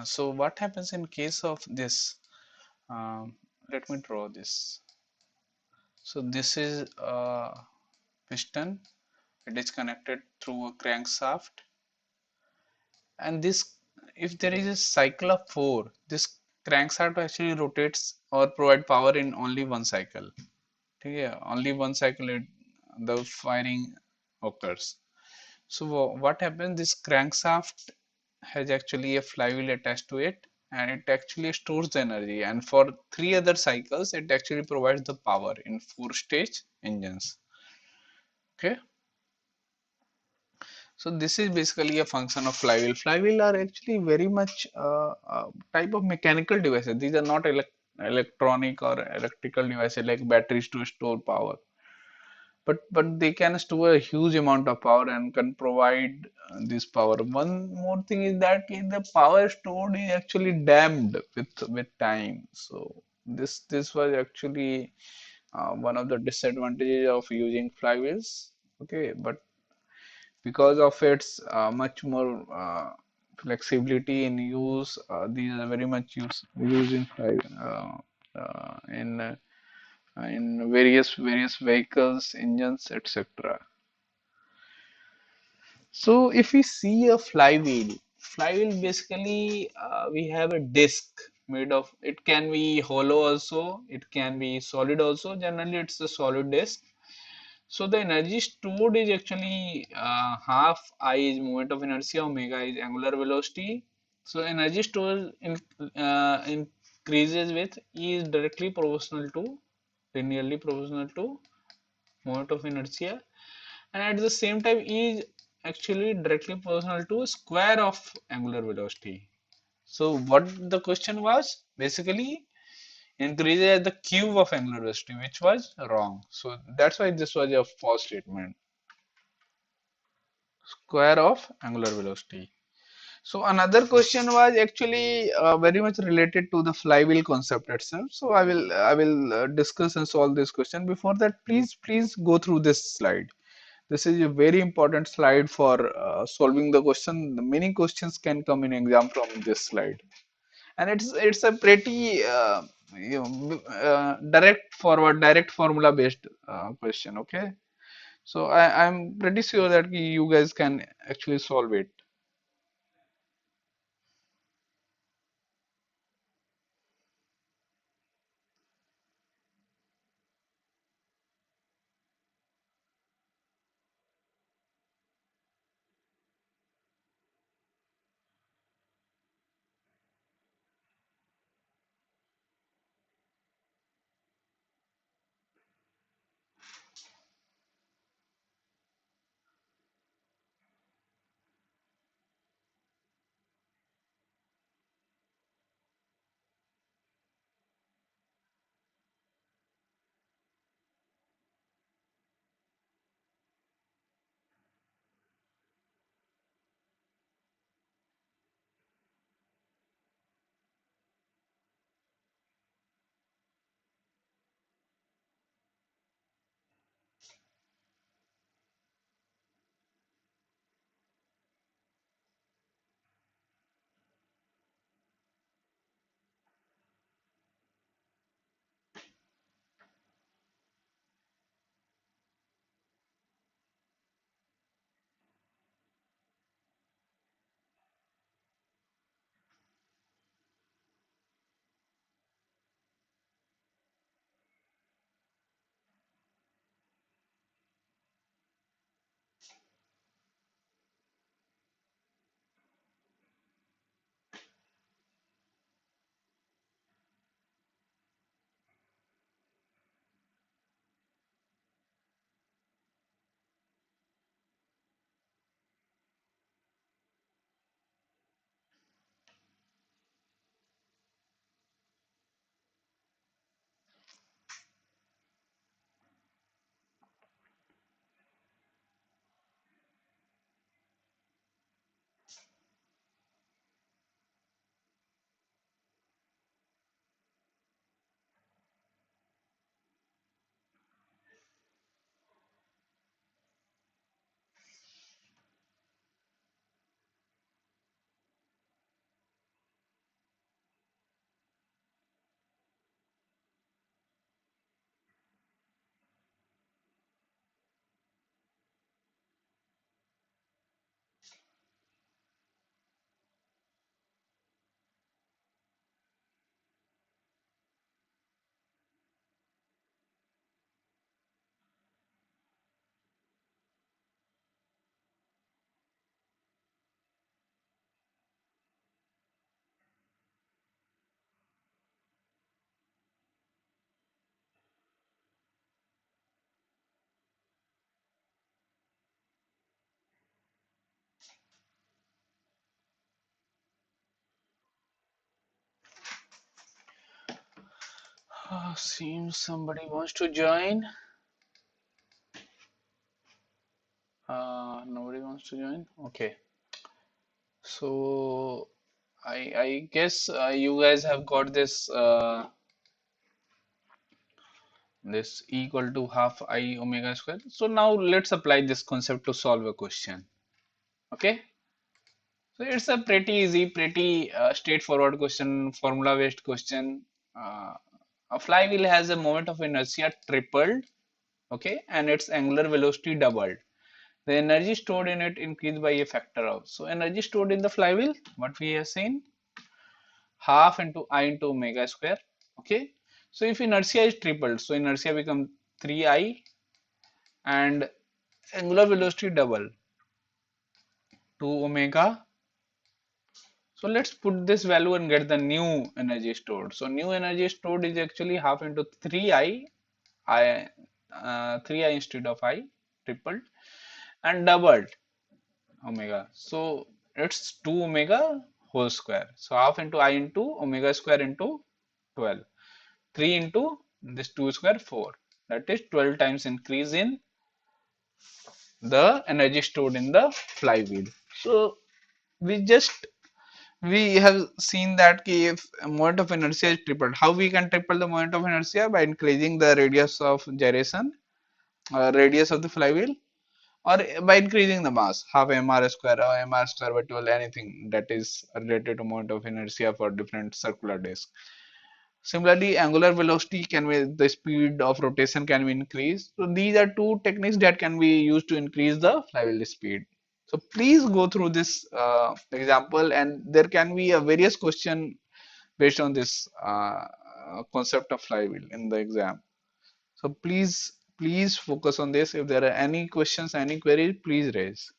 so what happens in case of this? Um, Let me draw this. So this is a piston. It is connected through a crankshaft, and this, if there is a cycle of four, this crankshaft actually rotates or provide power in only one cycle. Yeah, only one cycle the firing occurs. So what happens? This crankshaft has actually a flywheel attached to it, and it actually stores the energy. And for three other cycles, it actually provides the power in four-stage engines. Okay, so this is basically a function of flywheel. Flywheel are actually very much type of mechanical devices. These are not electronic or electrical devices like batteries to store power, but they can store a huge amount of power and can provide this power. One more thing is that the power stored is actually damped with time. So this was actually one of the disadvantages of using flywheels. Okay, but because of its much more flexibility in use, these are very much used in various vehicles, engines, etc. So if we see a flywheel basically we have a disc made of. It can be hollow also, it can be solid also. Generally, it's a solid disc. So the energy stored is actually half I is moment of inertia, omega is angular velocity. So energy stored increases with E is directly proportional to, linearly proportional to moment of inertia, and at the same time E is actually directly proportional to square of angular velocity. So what the question was basically increases at the cube of angular velocity, which was wrong. So that's why this was a false statement. Square of angular velocity. So another question was actually very much related to the flywheel concept itself. So I will discuss and solve this question. Before that, please go through this slide. This is a very important slide for solving the question. The many questions can come in exam from this slide, and it's a pretty direct formula based question. Okay, so I'm pretty sure that you guys can actually solve it. Seems somebody wants to join. Nobody wants to join. Okay. So I guess you guys have got this equal to half I omega square. So now let's apply this concept to solve a question. Okay. So it's a pretty easy, pretty straightforward question, formula based question. Uh, a flywheel has a moment of inertia tripled, okay, and its angular velocity doubled. The energy stored in it increased by a factor of. So energy stored in the flywheel, what we have seen, half into I into omega square. Okay. So if inertia is tripled, so inertia becomes 3I and angular velocity double, 2 omega. So let's put this value and get the new energy stored. So new energy stored is actually half into 3I instead of I, tripled and doubled omega. So it's 2 omega whole square. So half into I into omega square into 12. 3 into this 2 square 4. That is 12 times increase in the energy stored in the flywheel. So we just we have seen that if moment of inertia is tripled, how we can triple the moment of inertia? By increasing the radius of gyration, radius of the flywheel, or by increasing the mass, half mr square or mr square by 12, anything that is related to moment of inertia for different circular disk. Similarly, angular velocity can be, the speed of rotation can be increased. So these are two techniques that can be used to increase the flywheel speed. So please go through this example, and there can be a various question based on this concept of flywheel in the exam. So please focus on this. If there are any questions, any queries, please raise.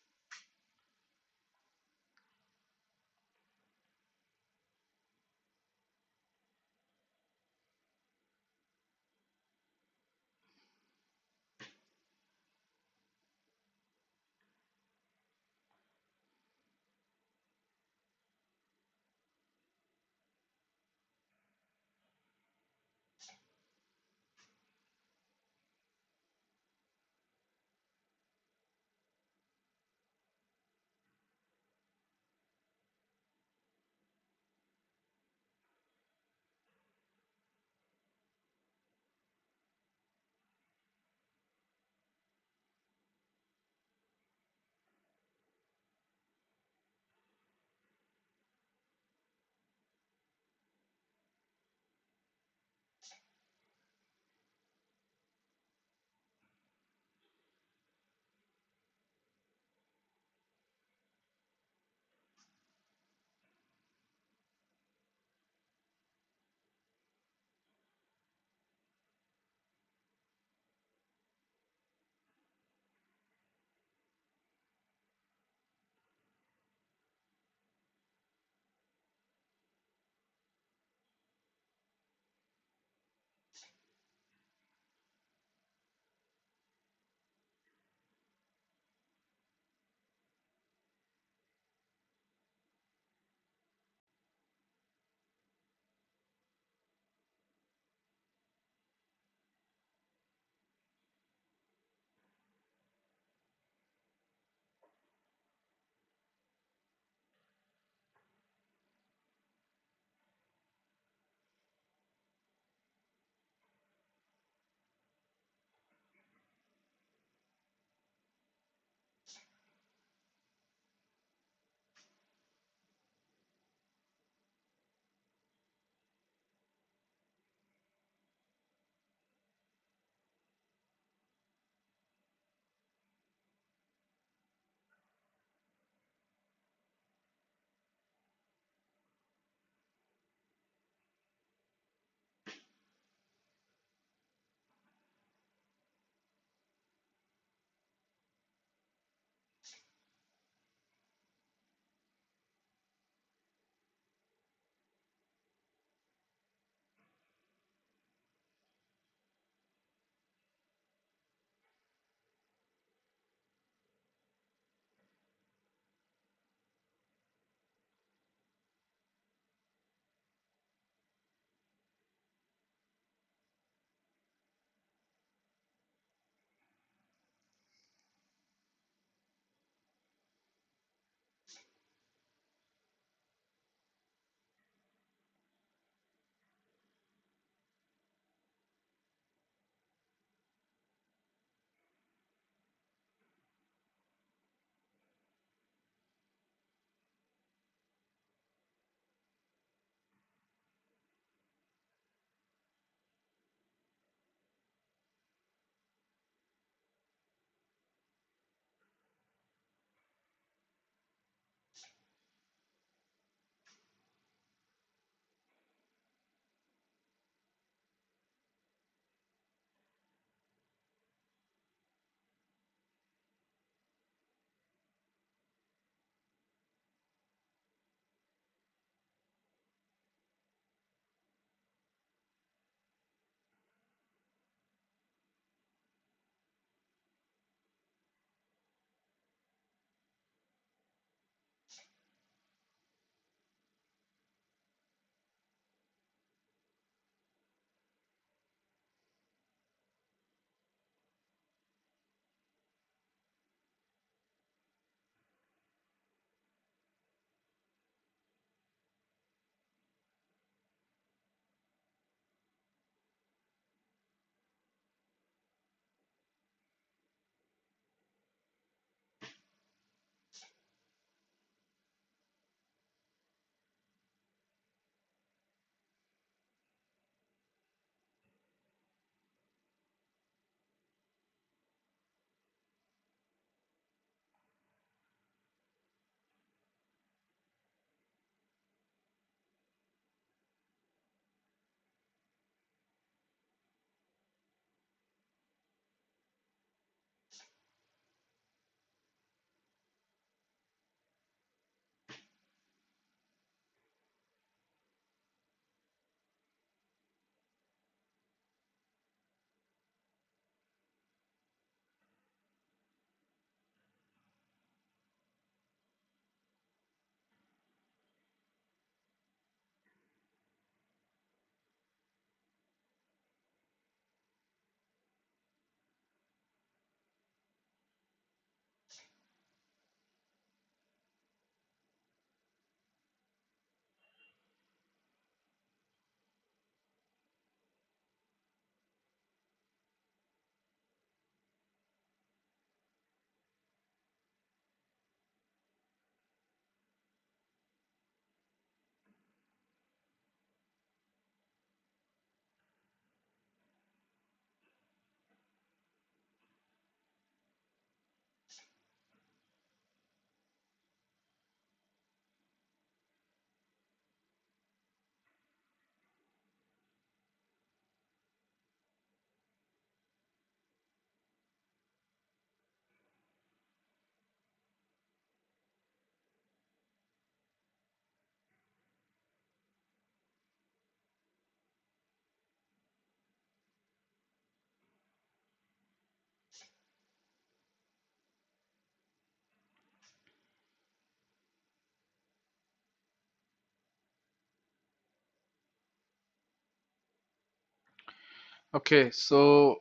Okay, so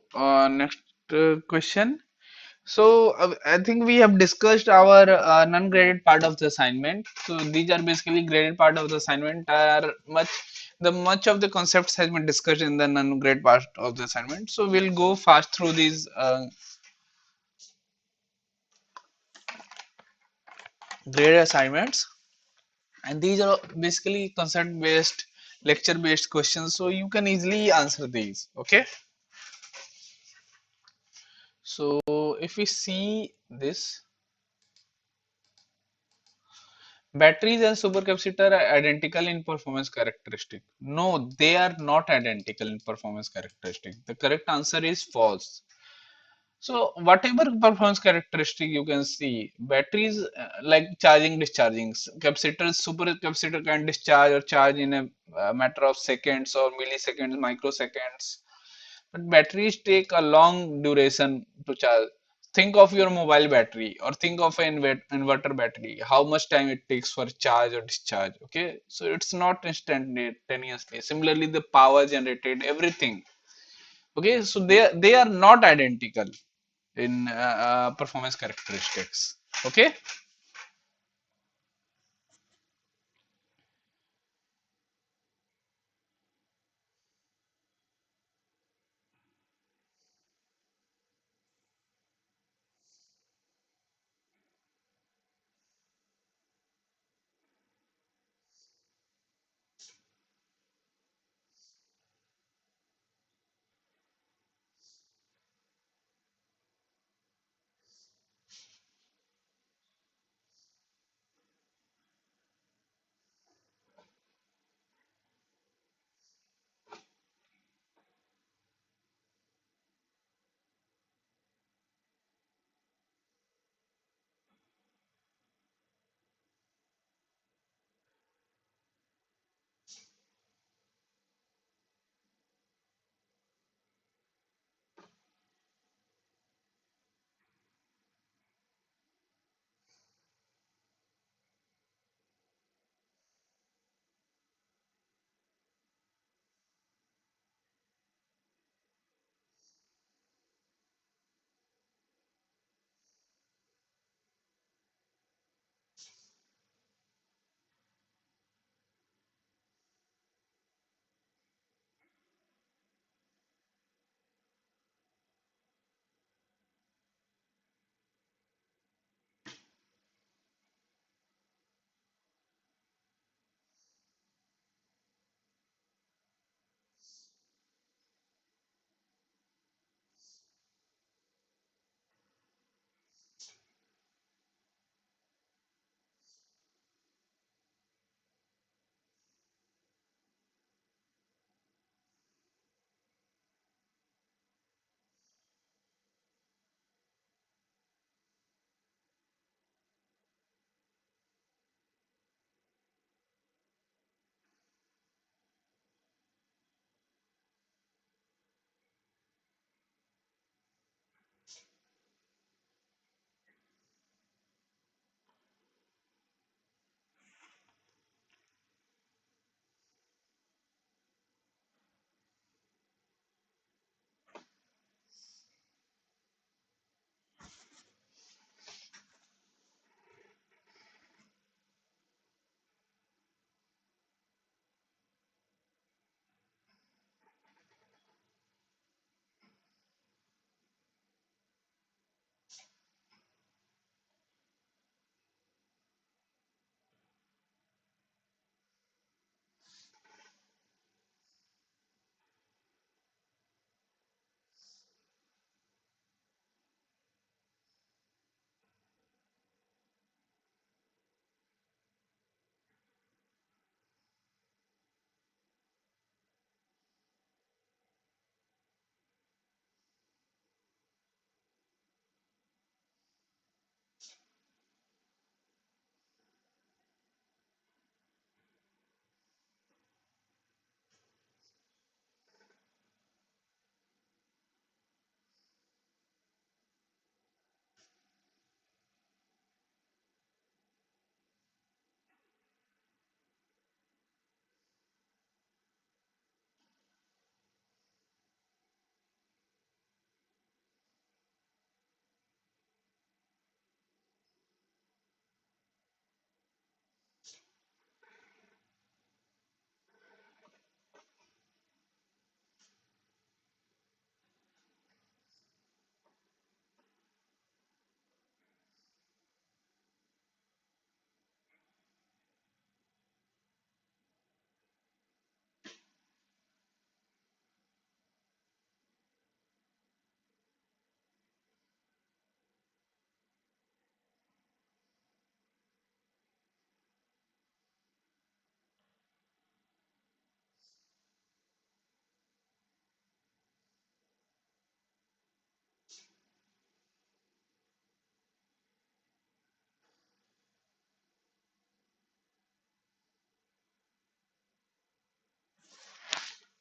next question. So I think we have discussed our non-graded part of the assignment. So these are basically graded part of the assignment. Are much of the concepts has been discussed in the non-graded part of the assignment. So we'll go fast through these graded assignments, and these are basically concept-based, lecture-based questions. So you can easily answer these. Okay. So if we see this. Batteries and supercapacitor are identical in performance characteristic. No, they are not identical in performance characteristic. The correct answer is false. So whatever performance characteristic you can see, batteries like charging, discharging, capacitors, supercapacitor can discharge or charge in a matter of seconds or milliseconds, microseconds. But batteries take a long duration to charge. Think of your mobile battery or think of an inverter battery, how much time it takes for charge or discharge. Okay, so it's not instantaneously. Similarly, the power generated, everything. Okay, so they are not identical in performance characteristics. Okay.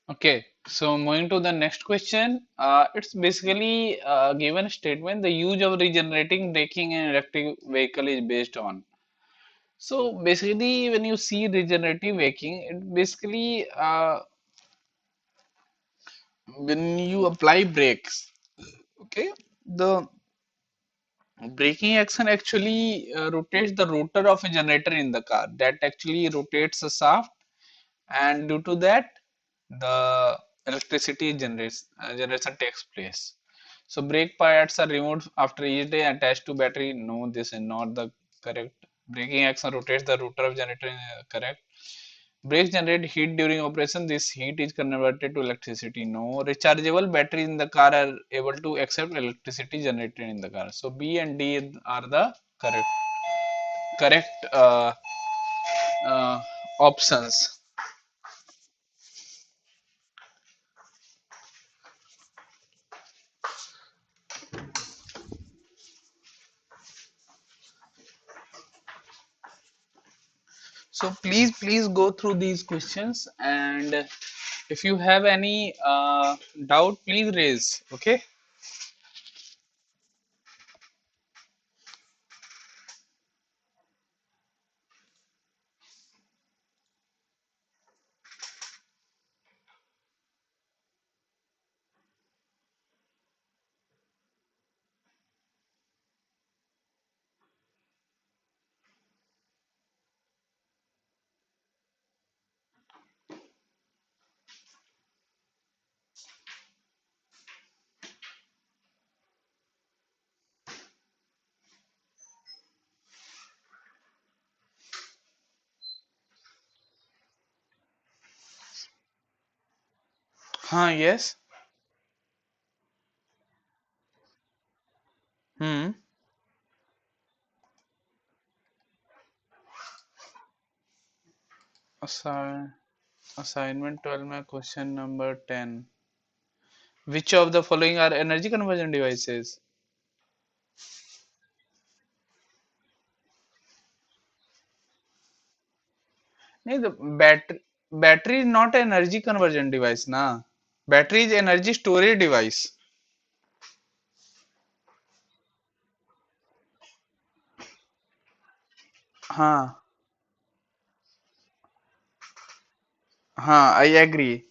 Okay, so moving to the next question, it's basically given statement the use of regenerating braking in electric vehicle is based on. So basically, when you see regenerative braking, it basically when you apply brakes, okay, the braking action actually rotates the rotor of a generator in the car. That actually rotates the shaft, and due to that, the electricity generation takes place. So brake pads are removed after each day attached to battery. No, this is not the correct. Braking action rotates the rotor of generator. Correct. Brakes generate heat during operation. This heat is converted to electricity. No, rechargeable batteries in the car are able to accept electricity generated in the car. So B and D are the correct uh, options. So please go through these questions, and if you have any doubt, please raise. Okay. Yes. Hmm. Assi- Assignment 12 my question number 10. Which of the following are energy conversion devices? नहीं, the battery is not energy conversion device ना. Battery is energy storage device. हाँ हाँ, I agree.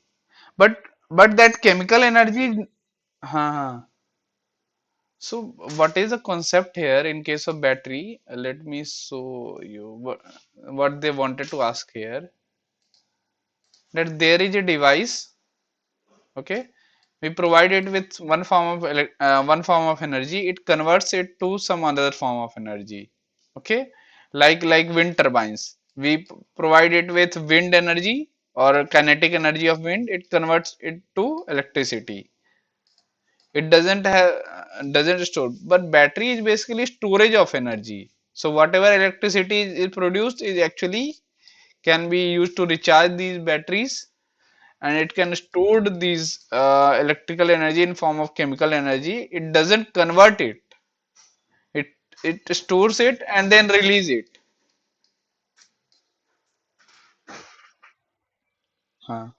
But that chemical energy. हाँ हाँ. So what is the concept here in case of battery? Let me show you what they wanted to ask here. That there is a device, okay? We provide it with one form of energy. It converts it to some other form of energy, okay? Like wind turbines. We provide it with wind energy or kinetic energy of wind. It converts it to electricity. It doesn't store, but battery is basically storage of energy. So whatever electricity is produced is actually can be used to recharge these batteries, and it can store these electrical energy in form of chemical energy. It doesn't convert it. It stores it and then release it. हाँ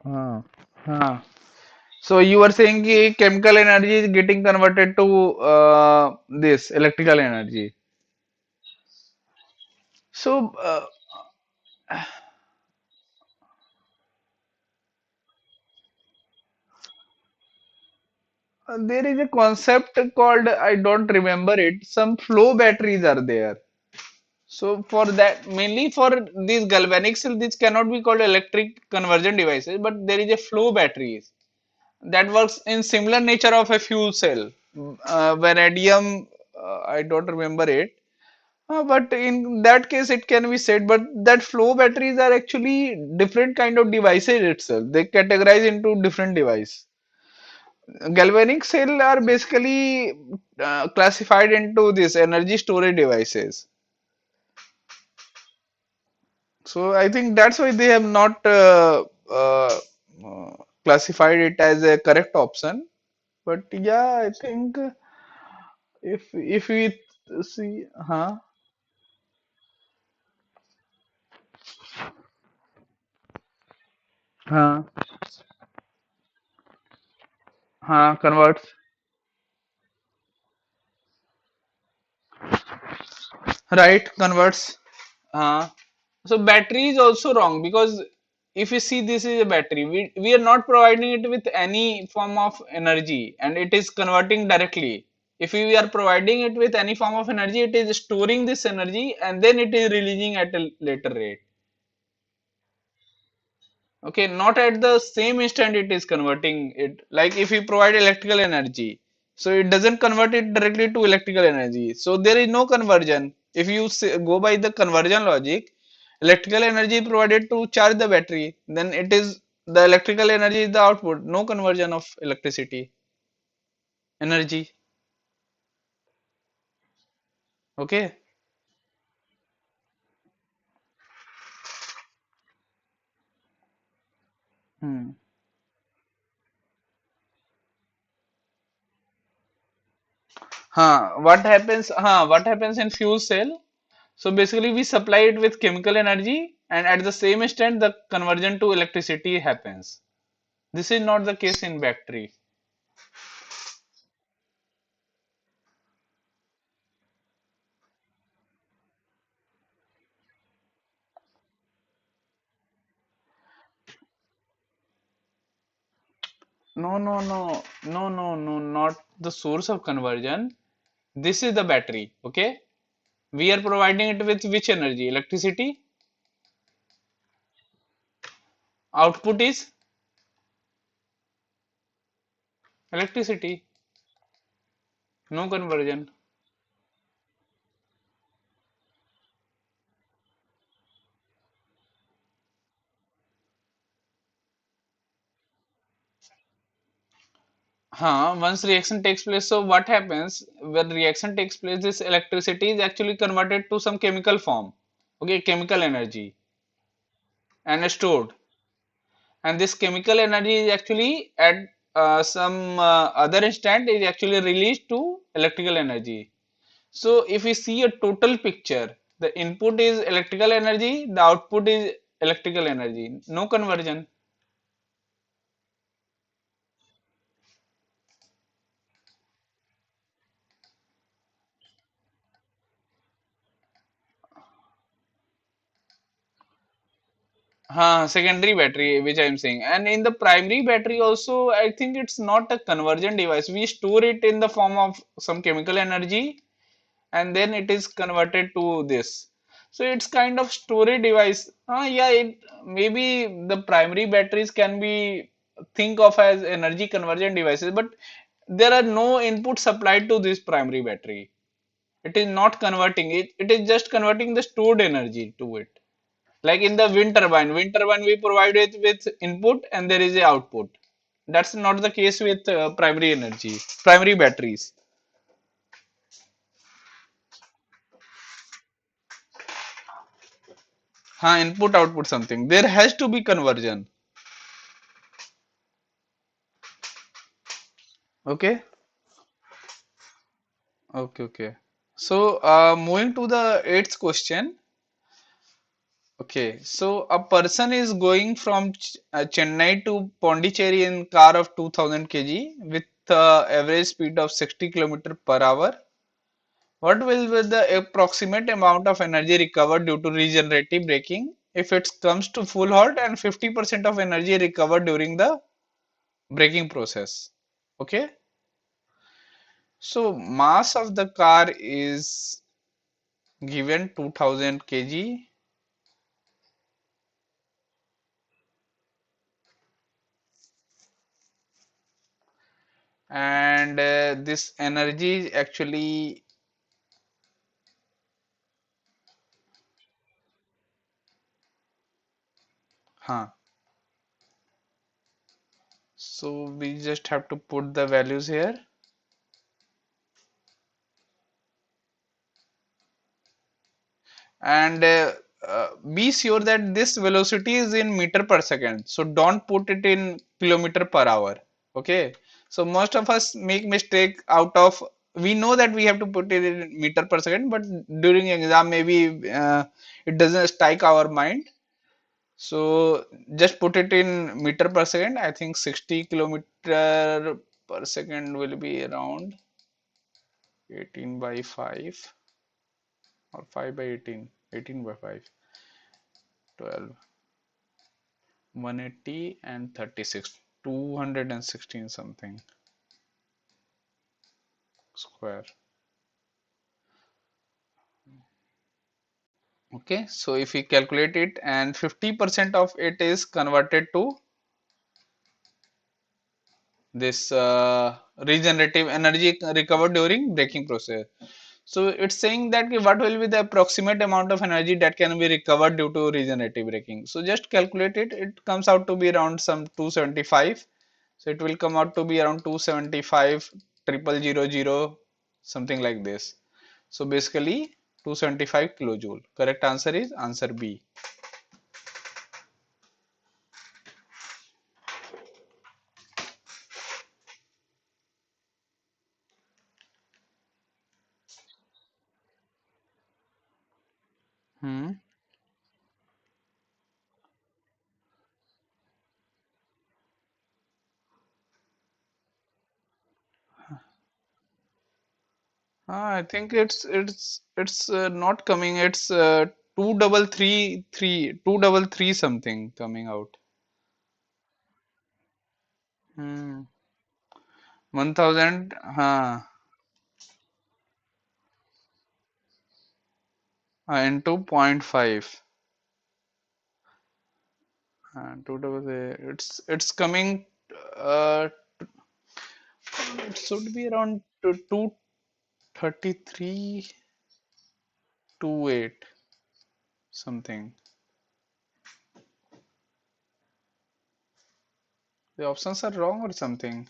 हाँ हाँ. So you were saying कि chemical energy is getting converted to this electrical energy. So there is a concept called, I don't remember it. Some flow batteries are there. So for that, mainly for these galvanic cell, this cannot be called electric conversion devices, but there is a flow batteries that works in similar nature of a fuel cell. Vanadium, I don't remember it. But in that case, it can be said. But that flow batteries are actually different kind of devices itself. They categorize into different device. Galvanic cell are basically classified into this energy storage devices. So I think that's why they have not classified it as a correct option. But yeah, I think if we see, huh? हाँ हाँ converts. Right, converts. uh, so battery is also wrong because if you see this is a battery, we are not providing it with any form of energy and it is converting directly. If we are providing it with any form of energy, it is storing this energy and then it is releasing at a later rate. Okay, not at the same instant it is converting it. Like if we provide electrical energy, so it doesn't convert it directly to electrical energy, so there is no conversion. If you go by the conversion logic, electrical energy provided to charge the battery, then it is the electrical energy is the output, no conversion of electricity energy. Okay. Hmm. What happens in fuel cell? So basically, we supply it with chemical energy, and at the same instant, the conversion to electricity happens. This is not the case in battery. No, no, no, no, no, no, not the source of conversion. This is the battery. Okay, we are providing it with which energy? Electricity. Output is electricity. No conversion. Once reaction takes place, so what happens when reaction takes place? This electricity is actually converted to some chemical form. Okay, chemical energy and stored. And this chemical energy is actually at some other instant is actually released to electrical energy. So if we see a total picture, the input is electrical energy, the output is electrical energy, no conversion. Secondary battery, which I am saying, and in the primary battery also, I think it's not a conversion device. We store it in the form of some chemical energy, and then it is converted to this. So it's kind of storage device. Yeah, it maybe the primary batteries can be think of as energy conversion devices, but there are no input supplied to this primary battery. It is not converting it. It is just converting the stored energy to it. Like in the wind turbine we provide it with input and there is a output. That's not the case with primary energy, primary batteries. Input output something. There has to be conversion. Okay. Okay. Okay. So moving to the eighth question. Okay. So a person is going from Chennai to Pondicherry in car of 2000 kg with average speed of 60 kilometer per hour. What will be the approximate amount of energy recovered due to regenerative braking if it comes to full halt and 50% of energy recovered during the braking process? Okay. So mass of the car is given 2000 kg and this energy is actually huh. So we just have to put the values here and be sure that this velocity is in meter per second, so don't put it in kilometer per hour. Okay, so most of us make mistake out of, we know that we have to put it in meter per second, but during exam maybe it doesn't strike our mind. So just put it in meter per second. I think 60 kilometer per second will be around 18 by 5 or 5 by 18, 18 by 5, 12, 180 and 36, 216 something square. Okay, so if we calculate it and 50% of it is converted to this regenerative energy recovered during braking process. So it's saying that what will be the approximate amount of energy that can be recovered due to regenerative braking. So just calculate it. It comes out to be around some 275. So it will come out to be around 275 triple zero zero something like this. So basically 275 kilojoule. Correct answer is answer B. Hmm. I think it's not coming. It's two double three three two double three something coming out. 1000 into point 0.5 two double it's coming uh it should be around 233 28 something. The options are wrong or something.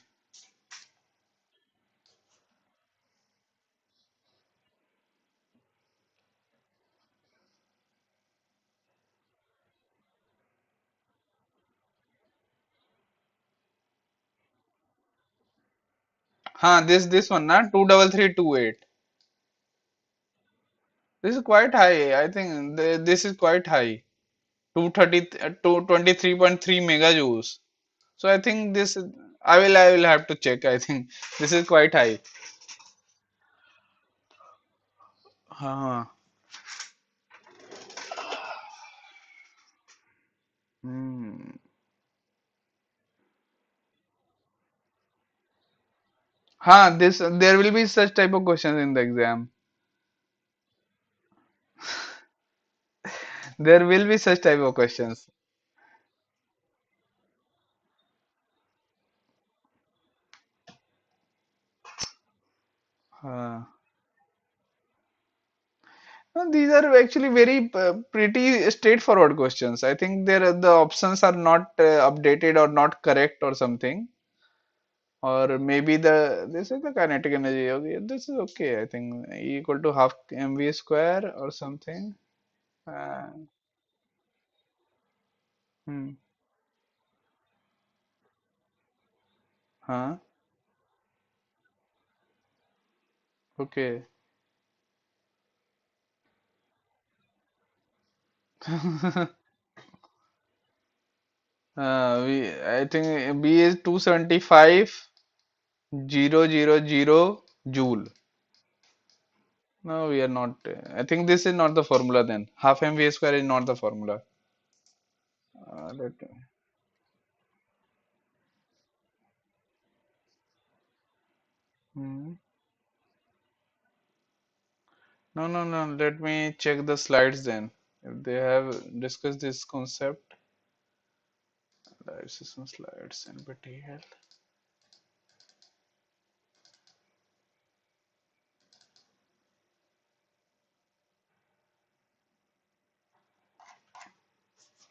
This one na 23328. This is quite high. I think this is quite high. 230 223.3 megajoules. So I think this I will have to check. I think this is quite high. हाँ. Hmm. This there will be such type of questions in the exam. There will be such type of questions. हाँ. And these are actually very pretty straightforward questions. I think the options are not updated or not correct or something. Or maybe this is the kinetic energy. Okay, this is okay. I think equal to half mv square or something. Uh, hmm. Huh. Okay. I think B is 275,000 joule. No, we are not. I think this is not the formula then. Half mv square is not the formula. Let, hmm. No, no, no. Let me check the slides then. If they have discussed this concept, live session slides NPTEL.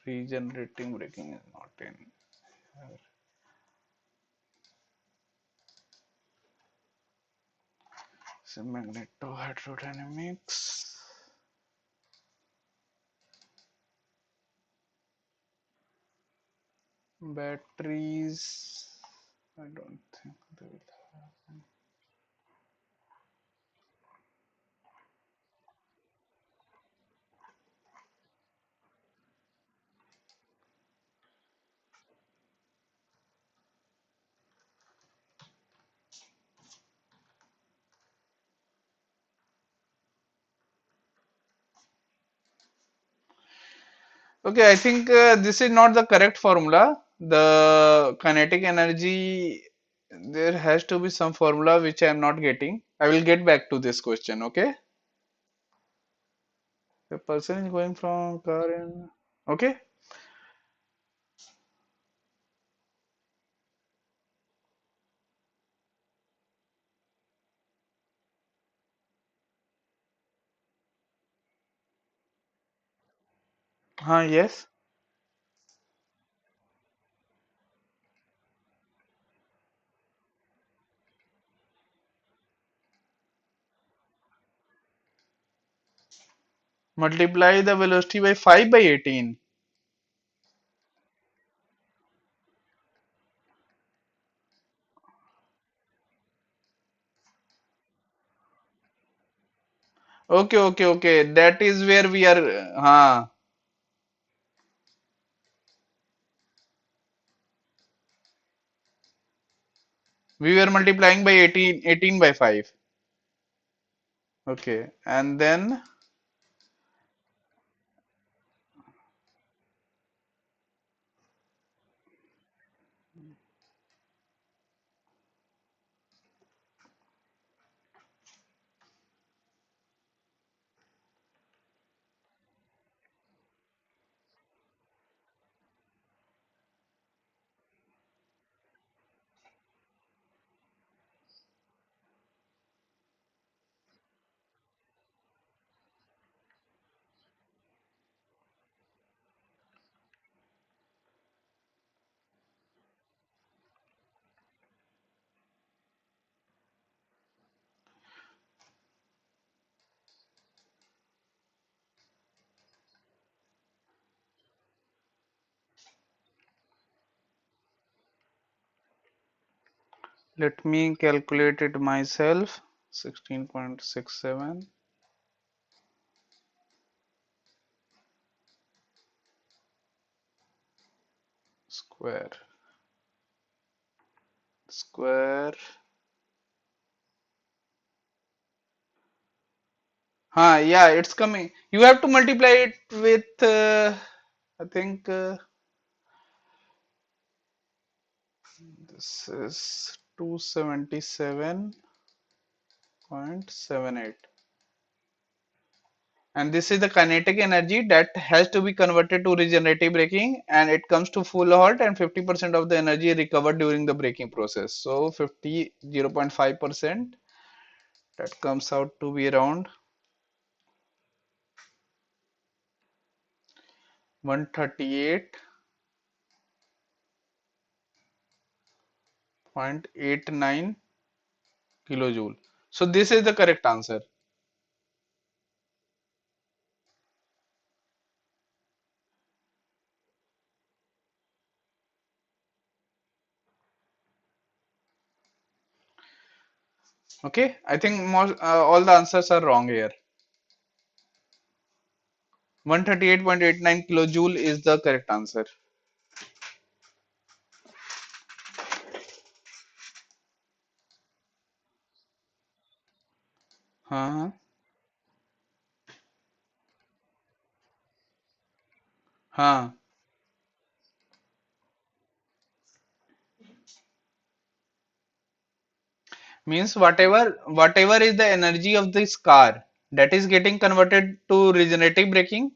Regenerating braking is not in here. So magnetohydrodynamics. Batteries. I don't think they will have. Okay, I think this is not the correct formula. The kinetic energy, there has to be some formula which I am not getting. I will get back to this question, okay? The person is going from car in, okay? Yes. Multiply the velocity by 5 by 18. Okay, okay, okay. That is where we are. We were multiplying by 18 by 5. Okay, and then let me calculate it myself. 16.67 square square. Yeah, it's coming. You have to multiply it with, I think this is 277.78. And this is the kinetic energy that has to be converted to regenerative braking, and it comes to full halt, and 50% of the energy recovered during the braking process. So 50 0.5%, that comes out to be around 138.89 kilojoule. So this is the correct answer. Okay, I think most all the answers are wrong here. 138.89 kilojoule is the correct answer. हाँ हाँ, means whatever is the energy of this car that is getting converted to regenerative braking,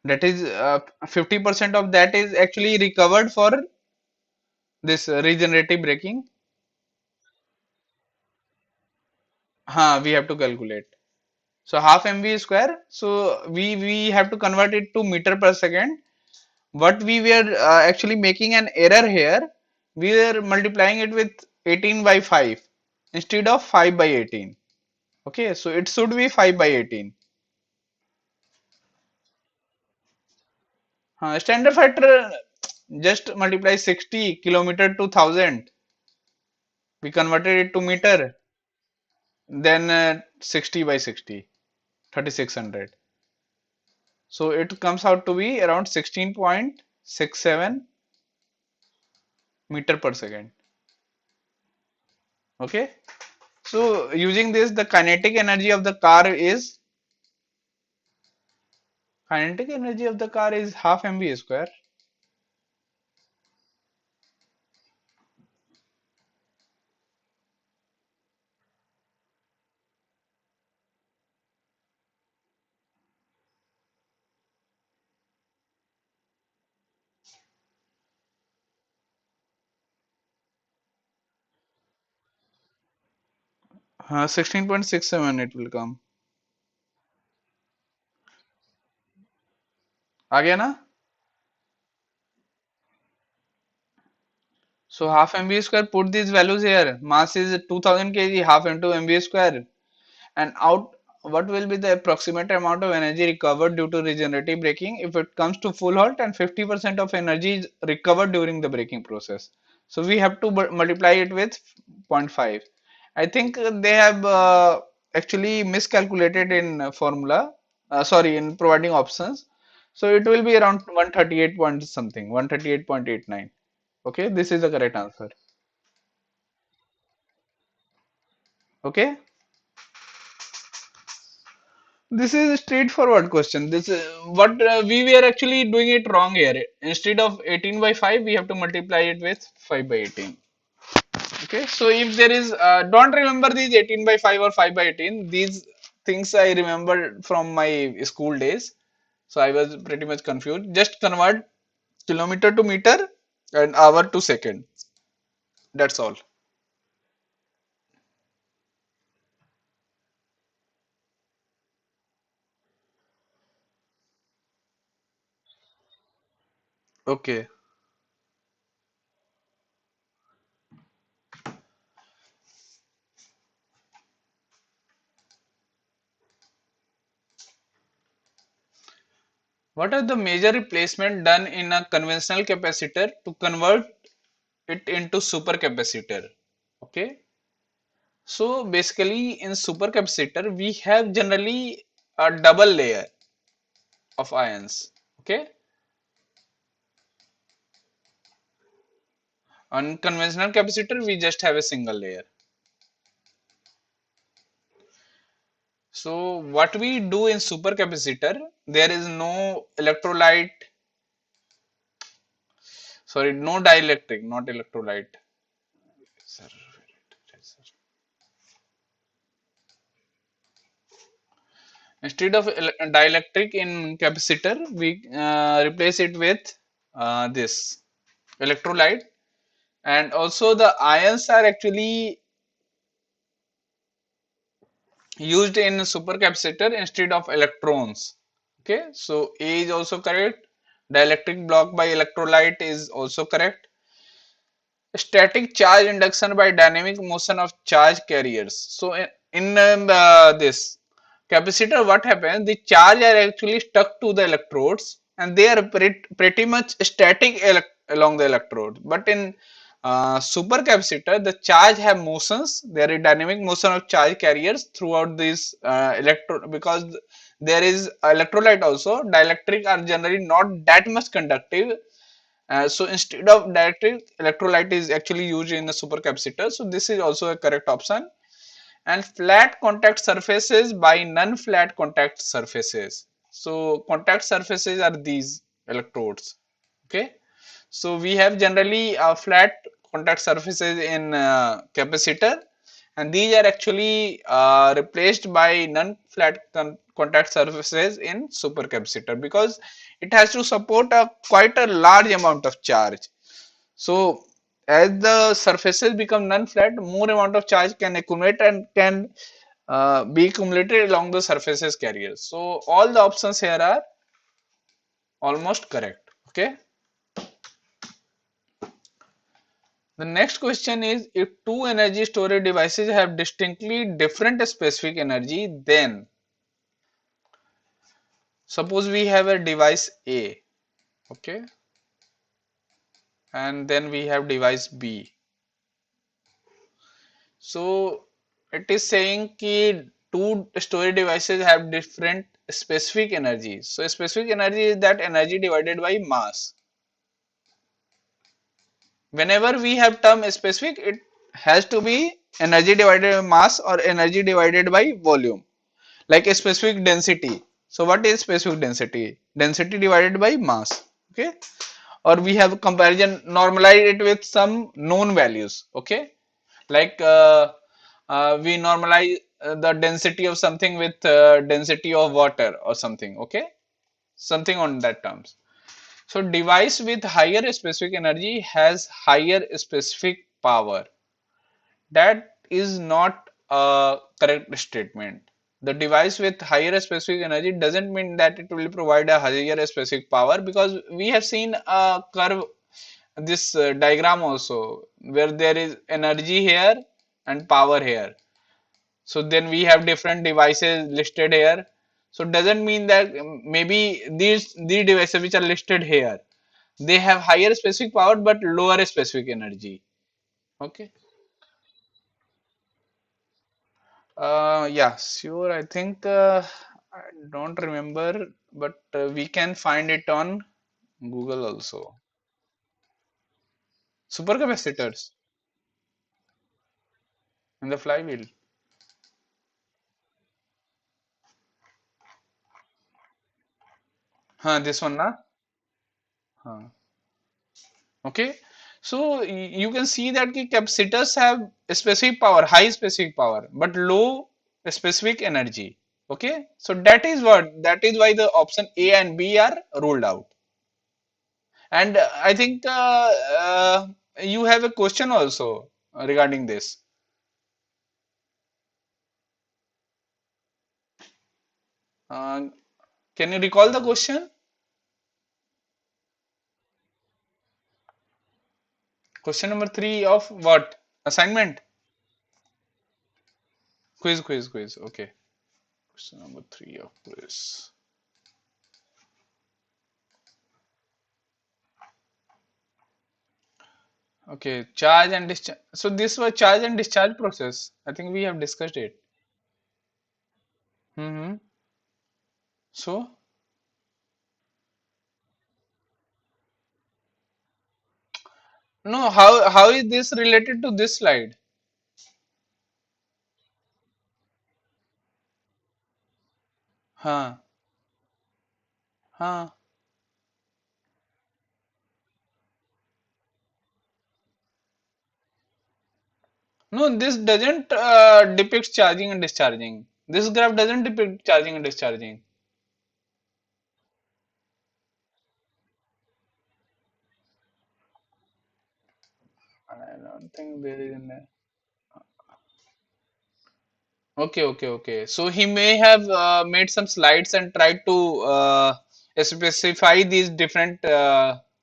that is 50% of that is actually recovered for this regenerative braking. We have to calculate. So half mv square, so we have to convert it to meter per second. What we were actually making an error here, we were multiplying it with 18 by 5 instead of 5 by 18. Okay, so it should be 5 by 18. Standard factor, just multiply 60 kilometer to 1000. We converted it to meter, then 60 by 60, 3600. So it comes out to be around 16.67 meter per second. Okay. So using this, the kinetic energy of the car is Kinetic energy of the car is half mv square. 16.67 it will come. आ गया ना? So half mv square, put these values here. Mass is 2000 kg, half into mv square. And out, what will be the approximate amount of energy recovered due to regenerative braking if it comes to full halt, and 50% of energy is recovered during the braking process. So we have to multiply it with zero point 0.5. I think they have actually miscalculated in formula, sorry, in providing options. So it will be around 138 point something, 138.89. Okay, this is the correct answer. Okay. This is a straightforward question. This is what we were actually doing it wrong here. Instead of 18 by 5, we have to multiply it with 5 by 18. Okay, so if there is, don't remember these 18 by 5 or 5 by 18. These things I remember from my school days. So I was pretty much confused. Just convert kilometer to meter and hour to second. That's all. Okay. What are the major replacement done in a conventional capacitor to convert it into supercapacitor? Okay, so basically in supercapacitor we have generally a double layer of ions. Okay, on conventional capacitor we just have a single layer. So what we do in supercapacitor, there is no electrolyte, sorry, no dielectric, not electrolyte. Sir, instead of dielectric in capacitor, we replace it with this electrolyte, and also the ions are actually used in supercapacitor instead of electrons. Okay, so A is also correct. Dielectric block by electrolyte is also correct. Static charge induction by dynamic motion of charge carriers. So in this capacitor, what happens? The charge are actually stuck to the electrodes, and they are pretty much static along the electrode. But in supercapacitor, the charge have motions. There is dynamic motion of charge carriers throughout this electrode, because there is electrolyte also. Dielectric are generally not that much conductive, so instead of dielectric, electrolyte is actually used in the supercapacitor. So this is also a correct option. And flat contact surfaces by non-flat contact surfaces. So contact surfaces are these electrodes. Okay. So we have generally flat contact surfaces in capacitor, and these are actually replaced by non-flat contact surfaces in supercapacitor, because it has to support a quite a large amount of charge. So as the surfaces become non-flat, more amount of charge can accumulate and can be accumulated along the surfaces carriers. So all the options here are almost correct. Okay. The next question is, if two energy storage devices have distinctly different specific energy, then suppose we have a device A, okay, and then we have device B. So it is saying that two storage devices have different specific energy. So specific energy is that energy divided by mass. Whenever we have term specific, it has to be energy divided by mass or energy divided by volume, like a specific density. So what is specific density? Density divided by mass. Okay, or we have a comparison, normalize it with some known values. Okay, like we normalize the density of something with density of water or something. Okay, something on that terms. So device with higher specific energy has higher specific power. That is not a correct statement. The device with higher specific energy doesn't mean that it will provide a higher specific power, because we have seen a curve, this diagram also, where there is energy here and power here. So then we have different devices listed here. So doesn't mean that maybe these devices which are listed here, they have higher specific power but lower specific energy. Okay. Yeah, sure. I think I don't remember, but we can find it on Google also. Supercapacitors in the flywheel. Huh, this one, na? Huh. Okay. So you can see that the capacitors have specific power, high specific power, but low specific energy. Okay. So that is why the option A and B are ruled out. And I think you have a question also regarding this. Uh, can you recall the question? Question number three of what? Assignment? Quiz. Okay. Question number three of quiz. Okay. Charge and discharge. So this was charge and discharge process. I think we have discussed it. Mm-hmm. So, no, how is this related to this slide? Huh. Huh. No, this doesn't depict charging and discharging. This graph doesn't depict charging and discharging. I don't think there is in there. Okay. So he may have made some slides and tried to specify these different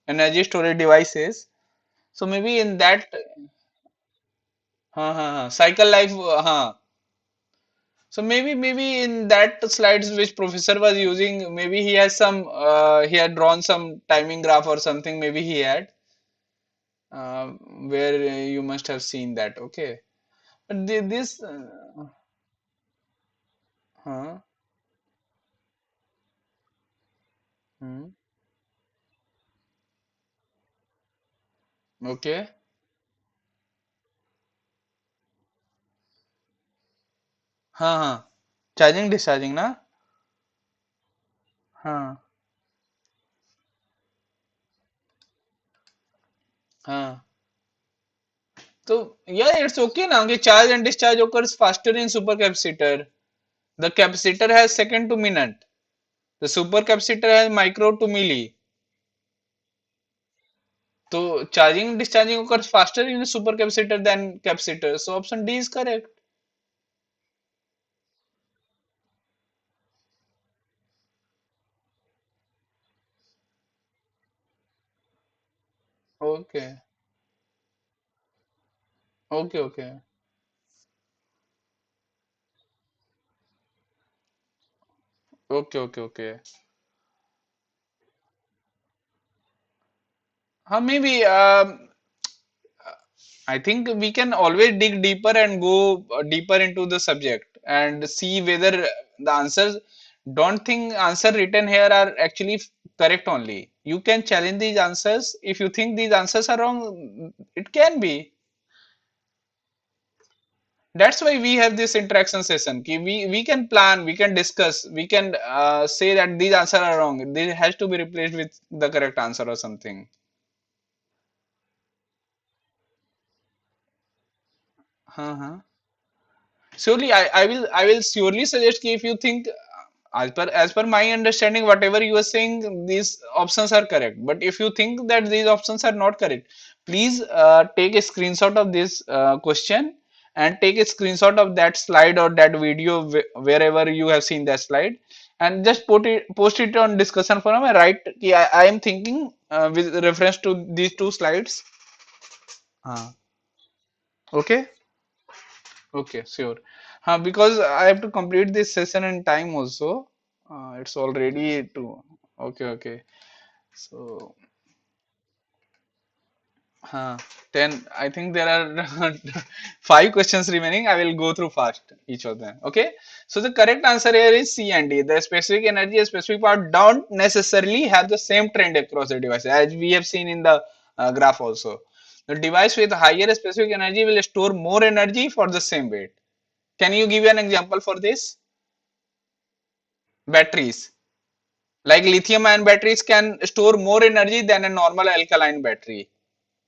energy storage devices. So maybe in that, cycle life, so maybe in that slides which professor was using, maybe he has some he had drawn some timing graph or something. Maybe he had where you must have seen that. Okay, but this, huh, hmm, okay, charging discharging na, हाँ हाँ. So yeah, it's okay now. कि charge and discharge occurs faster in supercapacitor. The capacitor has second to minute. The supercapacitor has micro to milli. So charging and discharging occurs faster in a supercapacitor than capacitor. So option D is correct. Okay. Okay. Okay. Maybe I think we can always dig deeper and go deeper into the subject and see whether the answers. Don't think answer written here are actually correct only. You can challenge these answers. If you think these answers are wrong, it can be. That's why we have this interaction session. We can plan, we can discuss, we can say that these answers are wrong. This has to be replaced with the correct answer or something. Uh-huh. Surely, I will surely suggest कि if you think as per my understanding, whatever you are saying, these options are correct. But if you think that these options are not correct, please take a screenshot of this question and take a screenshot of that slide or that video wherever you have seen that slide, and just post it on discussion forum and write कि I am thinking with reference to these two slides. Okay. Okay, sure. Because I have to complete this session in time also. It's already two. Okay, okay. So, uh, then I think there are five questions remaining. I will go through fast each of them. Okay. So the correct answer here is C and D. The specific energy and specific power don't necessarily have the same trend across the device, as we have seen in the graph also. The device with higher specific energy will store more energy for the same weight. Can you give an example for this? Batteries. Like lithium ion batteries can store more energy than a normal alkaline battery.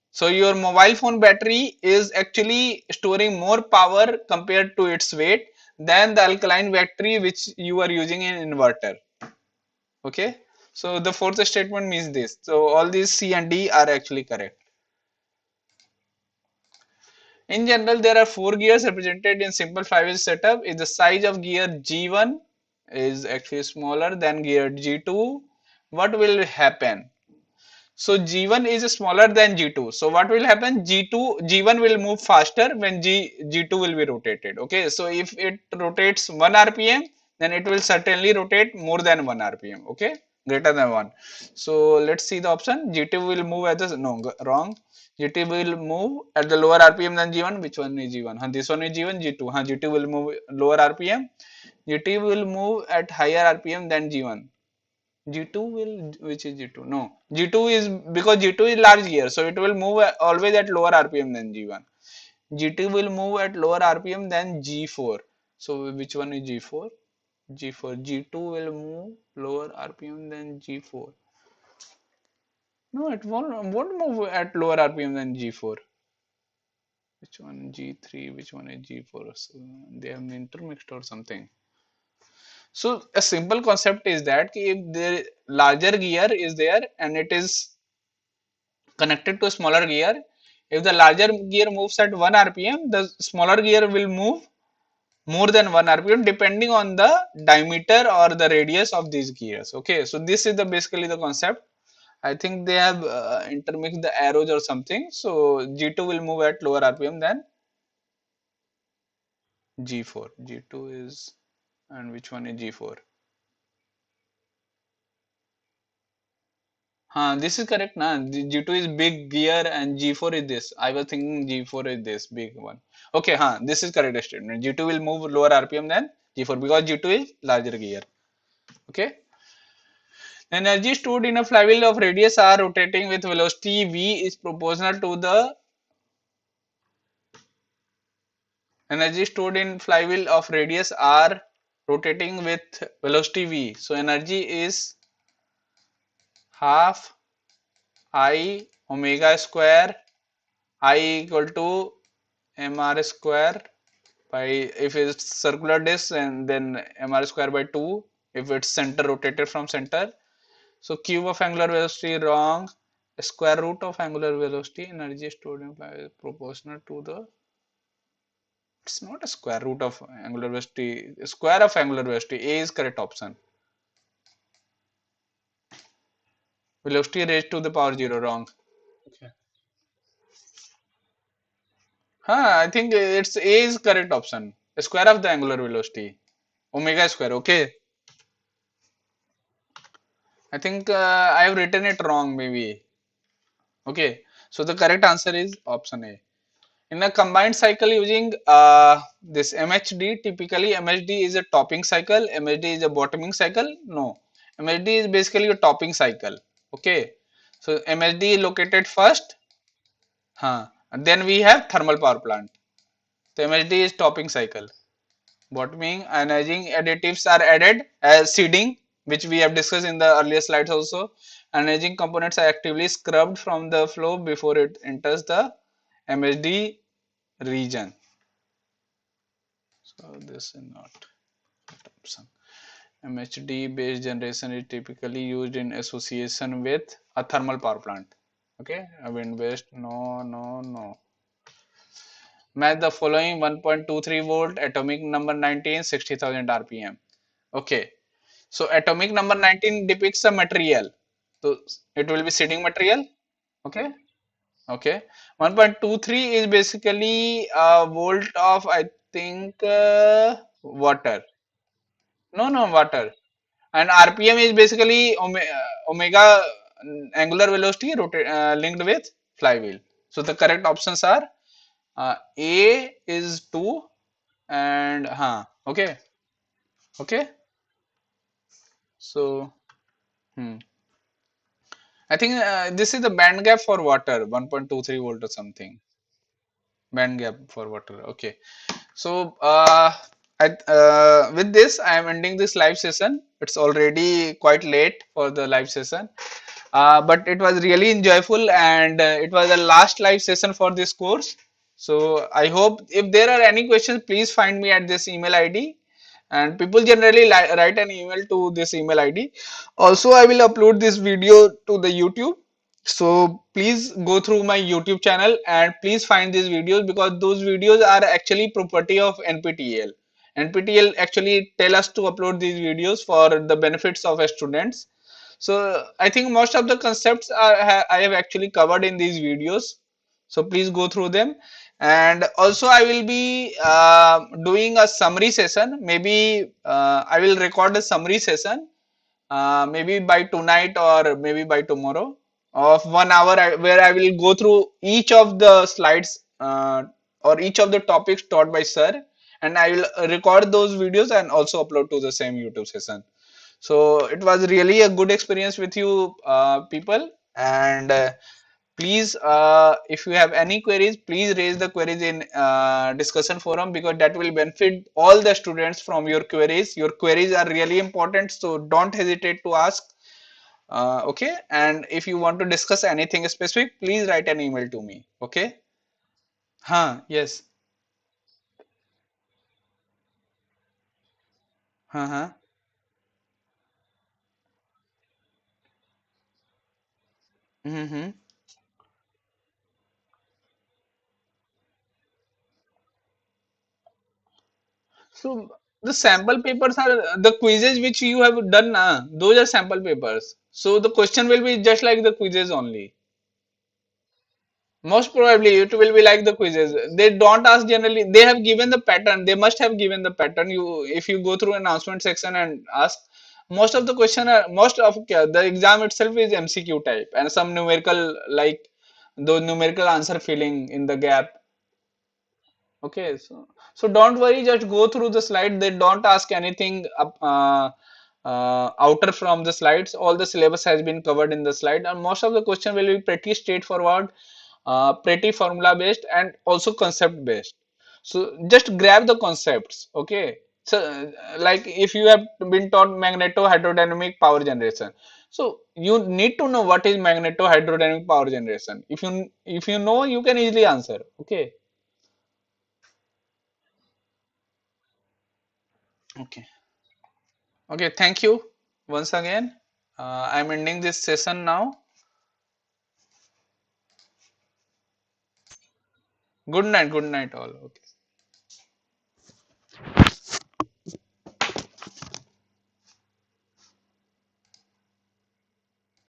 So your mobile phone battery is actually storing more power compared to its weight than the alkaline battery which you are using in inverter. Okay. So the fourth statement means this. So all these C and D are actually correct. In general, there are four gears represented in simple flywheel setup. If the size of gear G1 is actually smaller than gear G2, what will happen? So G1 is smaller than G2. So what will happen? G1 will move faster when G2 will be rotated. Okay. So if it rotates 1 RPM, then it will certainly rotate more than 1 RPM. Okay. Greater than 1. So let's see the option. G2 will move at the, no, wrong. G2 will move at the lower RPM than G1. Which one is G1? This one is G1, G2. G2 will move lower RPM. G2 will move at higher RPM than G1. G2 will, which is G2? No, G2 is, because G2 is large gear, so it will move always at lower RPM than G1. G2 will move at lower RPM than G4. So which one is G4? G4. G2 will move lower RPM than G4. No, it won't move at lower RPM than G4. Which one? G3. Which one is G4? So they have intermixed or something. So a simple concept is that if the larger gear is there and it is connected to a smaller gear, if the larger gear moves at 1 rpm, the smaller gear will move more than 1 rpm depending on the diameter or the radius of these gears. Okay, so this is the basically the concept. I think they have intermixed the arrows or something. So G2 will move at lower rpm than G4. G2 is, and which one is G4? This is correct. Nah? G2 is big gear and G4 is this. I was thinking G4 is this big one. Okay, this is correct statement. G2 will move lower RPM than G4 because G2 is larger gear. Okay. The energy stored in a flywheel of radius r rotating with velocity v is proportional to the energy stored in flywheel of radius r rotating with velocity v. So energy is half I omega square I equal to mr square by, if it's circular disc, and then mr square by 2 if it's center rotated from center. So cube of angular velocity, wrong. Square root of angular velocity, energy stored in flight is proportional to the, it's not a square root of angular velocity, square of angular velocity. A is correct option. Velocity raised to the power 0, wrong. Okay. I think it's A is correct option. Square of the angular velocity, omega square. Okay. I think I have written it wrong maybe. Okay. So the correct answer is option A. In a combined cycle using this MHD, typically MHD is a topping cycle, MHD is a bottoming cycle. No, MHD is basically a topping cycle. Okay. So MHD is located first. And then we have thermal power plant. So MHD is topping cycle. What mean anaging additives are added as seeding, which we have discussed in the earlier slides also. Anaging components are actively scrubbed from the flow before it enters the MHD region. So this is not option. MHD based generation is typically used in association with a thermal power plant. Okay, a wind based, no, no, no. Match the following 1.23 volt atomic number 19 60,000 rpm. Okay, so atomic number 19 depicts a material. So it will be seeding material. Okay, okay. 1.23 is basically a volt of I think water. No, no, water. And RPM is basically omega angular velocity linked with flywheel. So the correct options are A is 2 and okay, okay. So I think this is the band gap for water 1.23 volt or something. Band gap for water. Okay. So with this, I am ending this live session. It's already quite late for the live session, but it was really enjoyable, and it was the last live session for this course. So I hope if there are any questions, please find me at this email ID. And people generally write an email to this email ID. Also, I will upload this video to the YouTube. So please go through my YouTube channel and please find these videos because those videos are actually property of NPTEL. NPTEL actually tell us to upload these videos for the benefits of students. So I think most of the concepts I have actually covered in these videos. So please go through them. And also I will be doing a summary session. Maybe I will record a summary session maybe by tonight or maybe by tomorrow of 1 hour where I will go through each of the slides or each of the topics taught by sir, and I will record those videos and also upload to the same YouTube session. So it was really a good experience with you people, and please if you have any queries, please raise the queries in discussion forum because that will benefit all the students from your queries. Your queries are really important, so don't hesitate to ask. Okay, and if you want to discuss anything specific, please write an email to me. Okay. Yes. Huh. Mm-hmm. So the sample papers are the quizzes which you have done. Those are sample papers. So the question will be just like the quizzes only. Most probably it will be like the quizzes. They don't ask generally. They have given the pattern. They must have given the pattern. You, if you go through announcement section and ask, most of the question are most of the exam itself is MCQ type and some numerical like those numerical answer filling in the gap. Okay, so don't worry, just go through the slide. They don't ask anything outer from the slides. All the syllabus has been covered in the slide, and most of the question will be pretty straightforward, pretty formula based, and also concept based. So just grab the concepts. Okay, so like if you have been taught magneto-hydrodynamic power generation, so you need to know what is magneto-hydrodynamic power generation. If you know, you can easily answer. Okay. Okay. Okay, thank you once again. I'm ending this session now. Good night all. Okay.